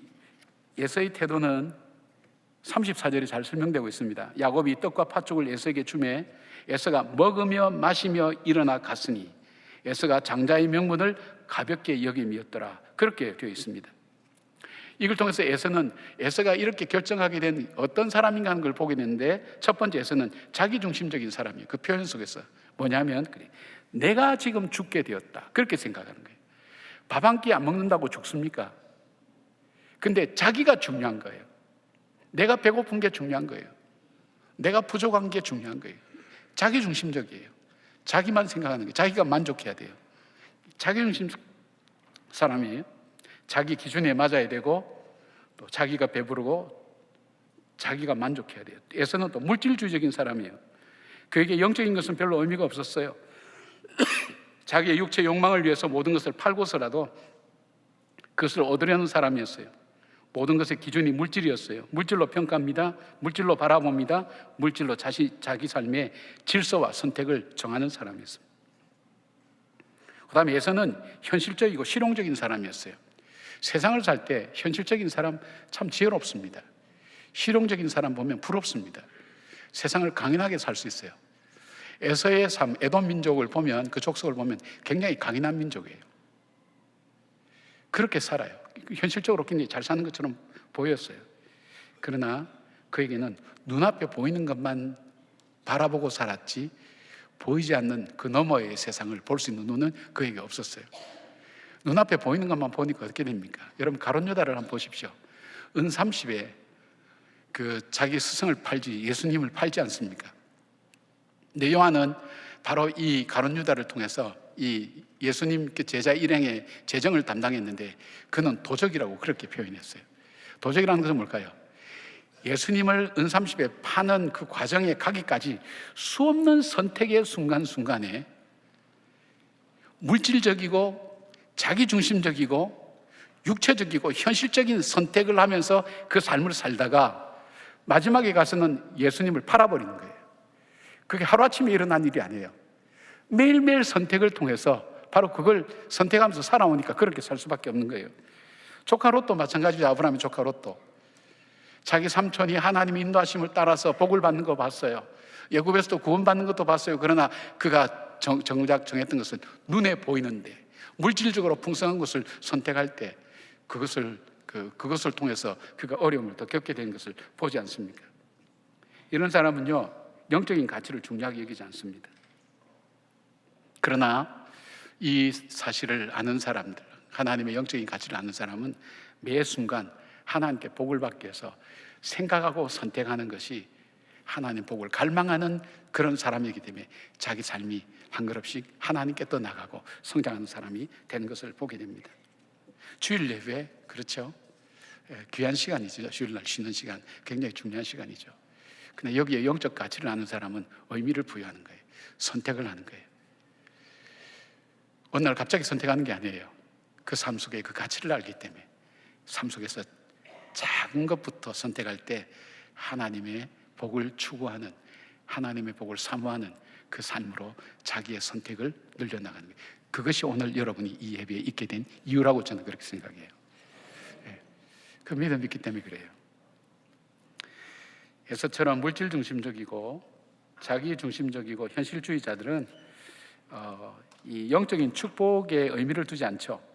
에서의 태도는 34절에 잘 설명되고 있습니다. 야곱이 떡과 팥죽을 에서에게 주매 에서가 먹으며 마시며 일어나 갔으니 에서가 장자의 명분을 가볍게 여김이었더라. 그렇게 되어 있습니다. 이걸 통해서 에서가 이렇게 결정하게 된 어떤 사람인가 하는 걸 보게 되는데, 첫 번째 에서는 자기중심적인 사람이에요. 그 표현 속에서 뭐냐면 그래, 내가 지금 죽게 되었다, 그렇게 생각하는 거예요. 밥 한 끼 안 먹는다고 죽습니까? 근데 자기가 중요한 거예요. 내가 배고픈 게 중요한 거예요. 내가 부족한 게 중요한 거예요. 자기중심적이에요. 자기만 생각하는 거예요. 자기가 만족해야 돼요. 자기중심 사람이에요. 자기 기준에 맞아야 되고 또 자기가 배부르고 자기가 만족해야 돼요. 에서는 또 물질주의적인 사람이에요. 그에게 영적인 것은 별로 의미가 없었어요. 자기의 육체 욕망을 위해서 모든 것을 팔고서라도 그것을 얻으려는 사람이었어요. 모든 것의 기준이 물질이었어요. 물질로 평가합니다. 물질로 바라봅니다. 물질로 자기 삶의 질서와 선택을 정하는 사람이었습니다. 그 다음에 에서는 현실적이고 실용적인 사람이었어요. 세상을 살 때 현실적인 사람 참 지혜롭습니다. 실용적인 사람 보면 부럽습니다. 세상을 강인하게 살 수 있어요. 에서의 삶, 에돔 민족을 보면, 그 족속을 보면 굉장히 강인한 민족이에요. 그렇게 살아요. 현실적으로 굉장히 잘 사는 것처럼 보였어요. 그러나 그에게는 눈앞에 보이는 것만 바라보고 살았지 보이지 않는 그 너머의 세상을 볼 수 있는 눈은 그에게 없었어요. 눈앞에 보이는 것만 보니까 어떻게 됩니까? 여러분, 가룟 유다를 한번 보십시오. 은 30에 그 자기 스승을 팔지, 예수님을 팔지 않습니까? 근데 요한은 바로 이 가룟 유다를 통해서 이 예수님 제자 일행의 재정을 담당했는데 그는 도적이라고 그렇게 표현했어요. 도적이라는 것은 뭘까요? 예수님을 은 30에 파는 그 과정에 가기까지 수없는 선택의 순간순간에 물질적이고 자기중심적이고 육체적이고 현실적인 선택을 하면서 그 삶을 살다가 마지막에 가서는 예수님을 팔아버리는 거예요. 그게 하루아침에 일어난 일이 아니에요. 매일매일 선택을 통해서 바로 그걸 선택하면서 살아오니까 그렇게 살 수밖에 없는 거예요. 조카 롯도 마찬가지죠. 아브라함의 조카 롯도. 자기 삼촌이 하나님의 인도하심을 따라서 복을 받는 거 봤어요. 애굽에서도 구원받는 것도 봤어요. 그러나 그가 정작 정했던 것은 눈에 보이는데 물질적으로 풍성한 것을 선택할 때 그것을 통해서 그가 어려움을 더 겪게 된 것을 보지 않습니까? 이런 사람은요, 영적인 가치를 중요하게 여기지 않습니다. 그러나 이 사실을 아는 사람들, 하나님의 영적인 가치를 아는 사람은 매 순간 하나님께 복을 받기 위해서 생각하고 선택하는 것이 하나님 복을 갈망하는 그런 사람이기 때문에 자기 삶이 한 걸음씩 하나님께 떠나가고 성장하는 사람이 되는 것을 보게 됩니다. 주일 예배, 그렇죠? 귀한 시간이죠. 주일날 쉬는 시간, 굉장히 중요한 시간이죠. 근데 여기에 영적 가치를 아는 사람은 의미를 부여하는 거예요. 선택을 하는 거예요. 어느 날 갑자기 선택하는 게 아니에요. 그 삶 속에 그 가치를 알기 때문에 삶 속에서 작은 것부터 선택할 때 하나님의 복을 추구하는, 하나님의 복을 사모하는 그 삶으로 자기의 선택을 늘려나가는 거예요. 그것이 오늘 여러분이 이 예배에 있게 된 이유라고 저는 그렇게 생각해요. 그 믿음이 있기 때문에 그래요. 에서처럼 물질 중심적이고 자기 중심적이고 현실주의자들은 이 영적인 축복에 의미를 두지 않죠.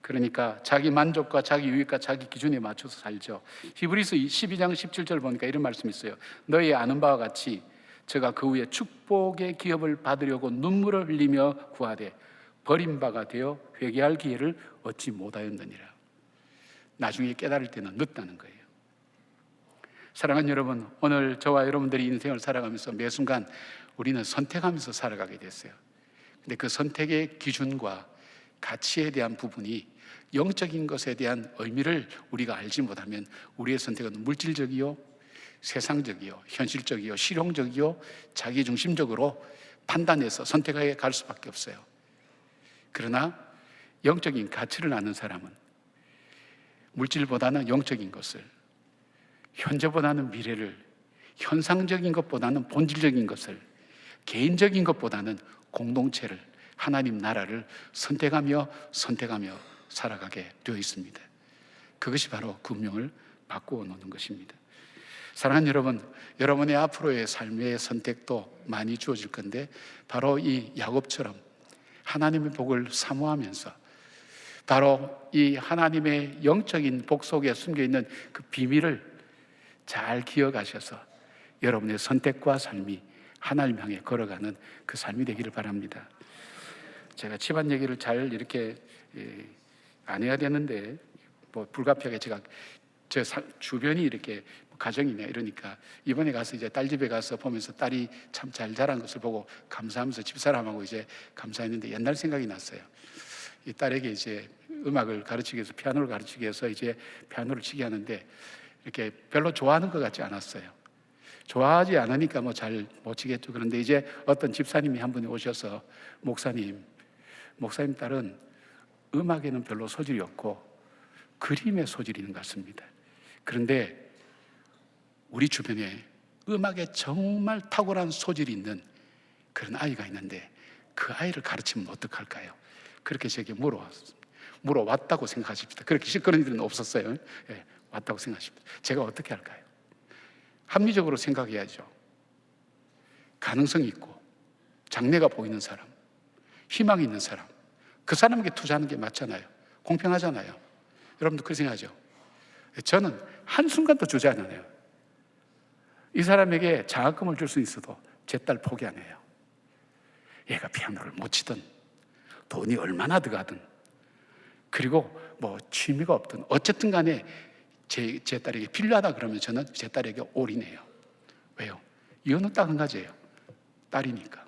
그러니까 자기 만족과 자기 유익과 자기 기준에 맞춰서 살죠. 히브리서 12장 17절 보니까 이런 말씀이 있어요. 너희 아는 바와 같이 저가 그 후에 축복의 기업을 받으려고 눈물을 흘리며 구하되 버림바가 되어 회개할 기회를 얻지 못하였느니라. 나중에 깨달을 때는 늦다는 거예요. 사랑하는 여러분, 오늘 저와 여러분들이 인생을 살아가면서 매 순간 우리는 선택하면서 살아가게 됐어요. 근데 그 선택의 기준과 가치에 대한 부분이 영적인 것에 대한 의미를 우리가 알지 못하면 우리의 선택은 물질적이요, 세상적이요, 현실적이요, 실용적이요, 자기중심적으로 판단해서 선택하게 갈 수밖에 없어요. 그러나 영적인 가치를 아는 사람은 물질보다는 영적인 것을, 현재보다는 미래를, 현상적인 것보다는 본질적인 것을, 개인적인 것보다는 공동체를, 하나님 나라를 선택하며 살아가게 되어 있습니다. 그것이 바로 그 운명을 바꾸어 놓는 것입니다. 사랑하는 여러분, 여러분의 앞으로의 삶의 선택도 많이 주어질 건데 바로 이 야곱처럼 하나님의 복을 사모하면서 바로 이 하나님의 영적인 복 속에 숨겨있는 그 비밀을 잘 기억하셔서 여러분의 선택과 삶이 하나님 향해 걸어가는 그 삶이 되기를 바랍니다. 제가 집안 얘기를 잘 이렇게 안 해야 되는데 불가피하게 제가 제 주변이 이렇게 가정이냐 이러니까 이번에 가서 이제 딸 집에 가서 보면서 딸이 참 잘 자란 것을 보고 감사하면서 집사람하고 이제 감사했는데 옛날 생각이 났어요. 이 딸에게 이제 음악을 가르치기 위해서 피아노를 가르치기 위해서 이제 피아노를 치게 하는데 이렇게 별로 좋아하는 것 같지 않았어요. 좋아하지 않으니까 뭐 잘 못 치겠죠. 그런데 이제 어떤 집사님이 한 분이 오셔서 목사님 딸은 음악에는 별로 소질이 없고 그림에 소질이 있는 것 같습니다. 그런데 우리 주변에 음악에 정말 탁월한 소질이 있는 그런 아이가 있는데 그 아이를 가르치면 어떡할까요? 그렇게 제게 물어왔다고 생각하십시다. 그렇게 그런 일은 없었어요. 예, 왔다고 생각하십시다. 제가 어떻게 할까요? 합리적으로 생각해야죠. 가능성이 있고 장래가 보이는 사람, 희망이 있는 사람, 그 사람에게 투자하는 게 맞잖아요. 공평하잖아요. 여러분도 그렇게 생각하죠? 저는 한순간도 주저하지 않아요. 이 사람에게 장학금을 줄 수 있어도 제 딸 포기 안 해요. 얘가 피아노를 못 치든 돈이 얼마나 들어가든 그리고 뭐 취미가 없든 어쨌든 간에 제 딸에게 필요하다 그러면 저는 제 딸에게 올인해요. 왜요? 이유는 딱 한 가지예요. 딸이니까.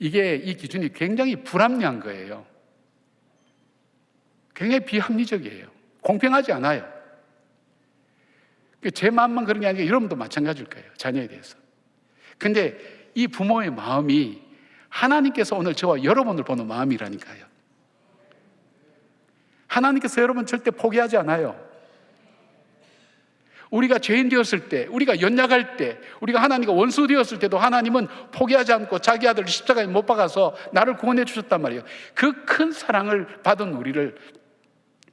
이 기준이 굉장히 불합리한 거예요. 굉장히 비합리적이에요. 공평하지 않아요. 제 마음만 그런 게 아니라 여러분도 마찬가지일 거예요. 자녀에 대해서. 근데 이 부모의 마음이 하나님께서 오늘 저와 여러분을 보는 마음이라니까요. 하나님께서 여러분 절대 포기하지 않아요. 우리가 죄인 되었을 때, 우리가 연약할 때, 우리가 하나님과 원수 되었을 때도 하나님은 포기하지 않고 자기 아들을 십자가에 못 박아서 나를 구원해 주셨단 말이에요. 그 큰 사랑을 받은 우리를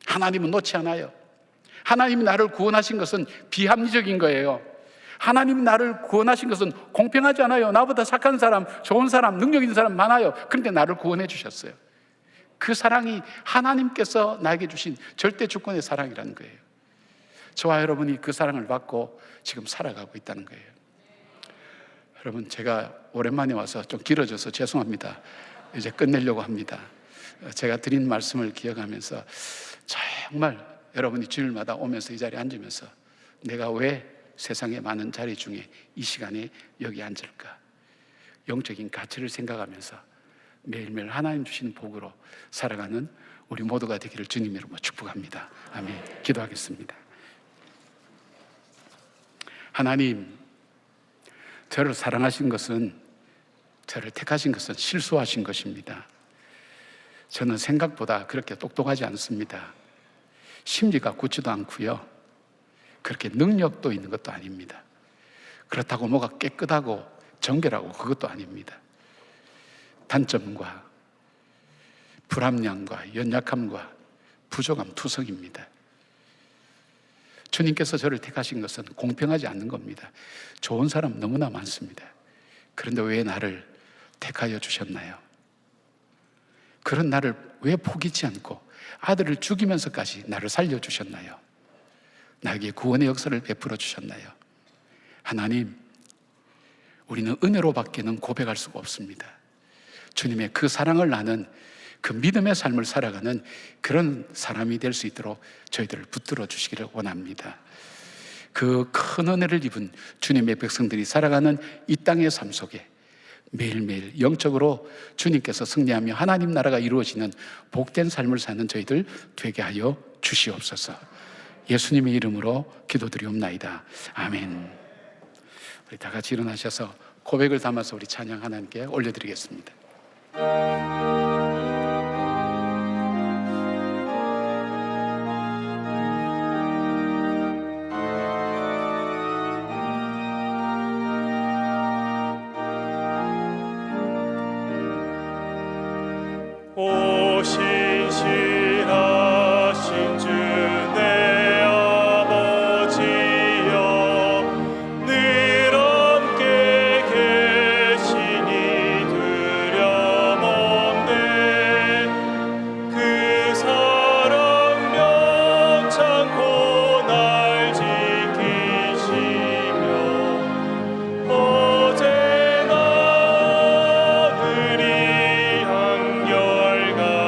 하나님은 놓지 않아요. 하나님이 나를 구원하신 것은 비합리적인 거예요. 하나님이 나를 구원하신 것은 공평하지 않아요. 나보다 착한 사람, 좋은 사람, 능력 있는 사람 많아요. 그런데 나를 구원해 주셨어요. 그 사랑이 하나님께서 나에게 주신 절대 주권의 사랑이라는 거예요. 저와 여러분이 그 사랑을 받고 지금 살아가고 있다는 거예요. 여러분, 제가 오랜만에 와서 좀 길어져서 죄송합니다. 이제 끝내려고 합니다. 제가 드린 말씀을 기억하면서 정말 여러분이 주일마다 오면서 이 자리에 앉으면서 내가 왜 세상의 많은 자리 중에 이 시간에 여기 앉을까? 영적인 가치를 생각하면서 매일매일 하나님 주시는 복으로 살아가는 우리 모두가 되기를 주님 이름으로 축복합니다. 아멘. 기도하겠습니다. 하나님, 저를 사랑하신 것은, 저를 택하신 것은 실수하신 것입니다. 저는 생각보다 그렇게 똑똑하지 않습니다. 심리가 굳지도 않고요, 그렇게 능력도 있는 것도 아닙니다. 그렇다고 뭐가 깨끗하고 정결하고 그것도 아닙니다. 단점과 불합리함과 연약함과 부족함 투성입니다. 주님께서 저를 택하신 것은 공평하지 않는 겁니다. 좋은 사람 너무나 많습니다. 그런데 왜 나를 택하여 주셨나요? 그런 나를 왜 포기치 않고 아들을 죽이면서까지 나를 살려주셨나요? 나에게 구원의 역사를 베풀어 주셨나요? 하나님, 우리는 은혜로밖에는 고백할 수가 없습니다. 주님의 그 사랑을 나는 그 믿음의 삶을 살아가는 그런 사람이 될 수 있도록 저희들을 붙들어 주시기를 원합니다. 그 큰 은혜를 입은 주님의 백성들이 살아가는 이 땅의 삶 속에 매일매일 영적으로 주님께서 승리하며 하나님 나라가 이루어지는 복된 삶을 사는 저희들 되게 하여 주시옵소서. 예수님의 이름으로 기도드리옵나이다. 아멘. 우리 다 같이 일어나셔서 고백을 담아서 우리 찬양 하나님께 올려드리겠습니다. 오 신실하신 주 내 아버지여, 늘 함께 계시니 두려움없네. 그 사랑 면찮고 날 지키시며 어제나 오늘이 한결같이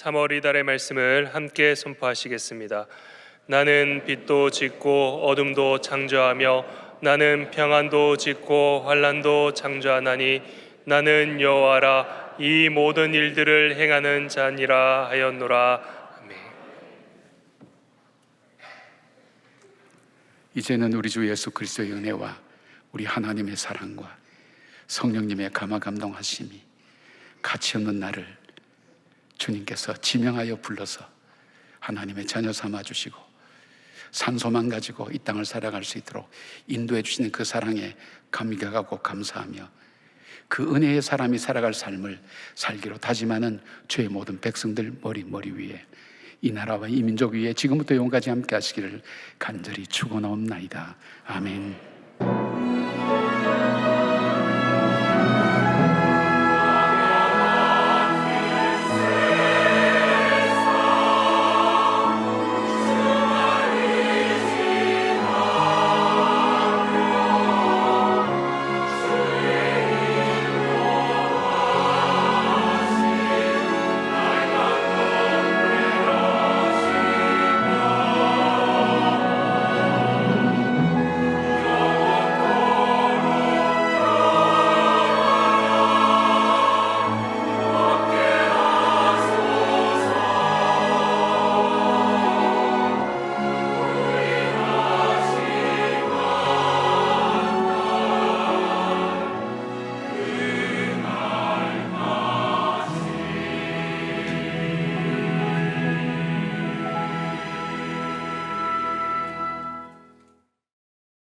3월 이달의 말씀을 함께 선포하시겠습니다. 나는 빛도 짓고 어둠도 창조하며 나는 평안도 짓고 환난도 창조하나니 나는 여호와라 이 모든 일들을 행하는 자니라 하였노라. 아멘. 이제는 우리 주 예수 그리스도의 은혜와 우리 하나님의 사랑과 성령님의 감화 감동하심이 가치 없는 나를 주님께서 지명하여 불러서 하나님의 자녀 삼아 주시고 산소만 가지고 이 땅을 살아갈 수 있도록 인도해 주시는 그 사랑에 감격하고 감사하며 그 은혜의 사람이 살아갈 삶을 살기로 다짐하는 주의 모든 백성들 머리 위에 이 나라와 이 민족 위에 지금부터 영원까지 함께 하시기를 간절히 축원하옵나이다. 아멘.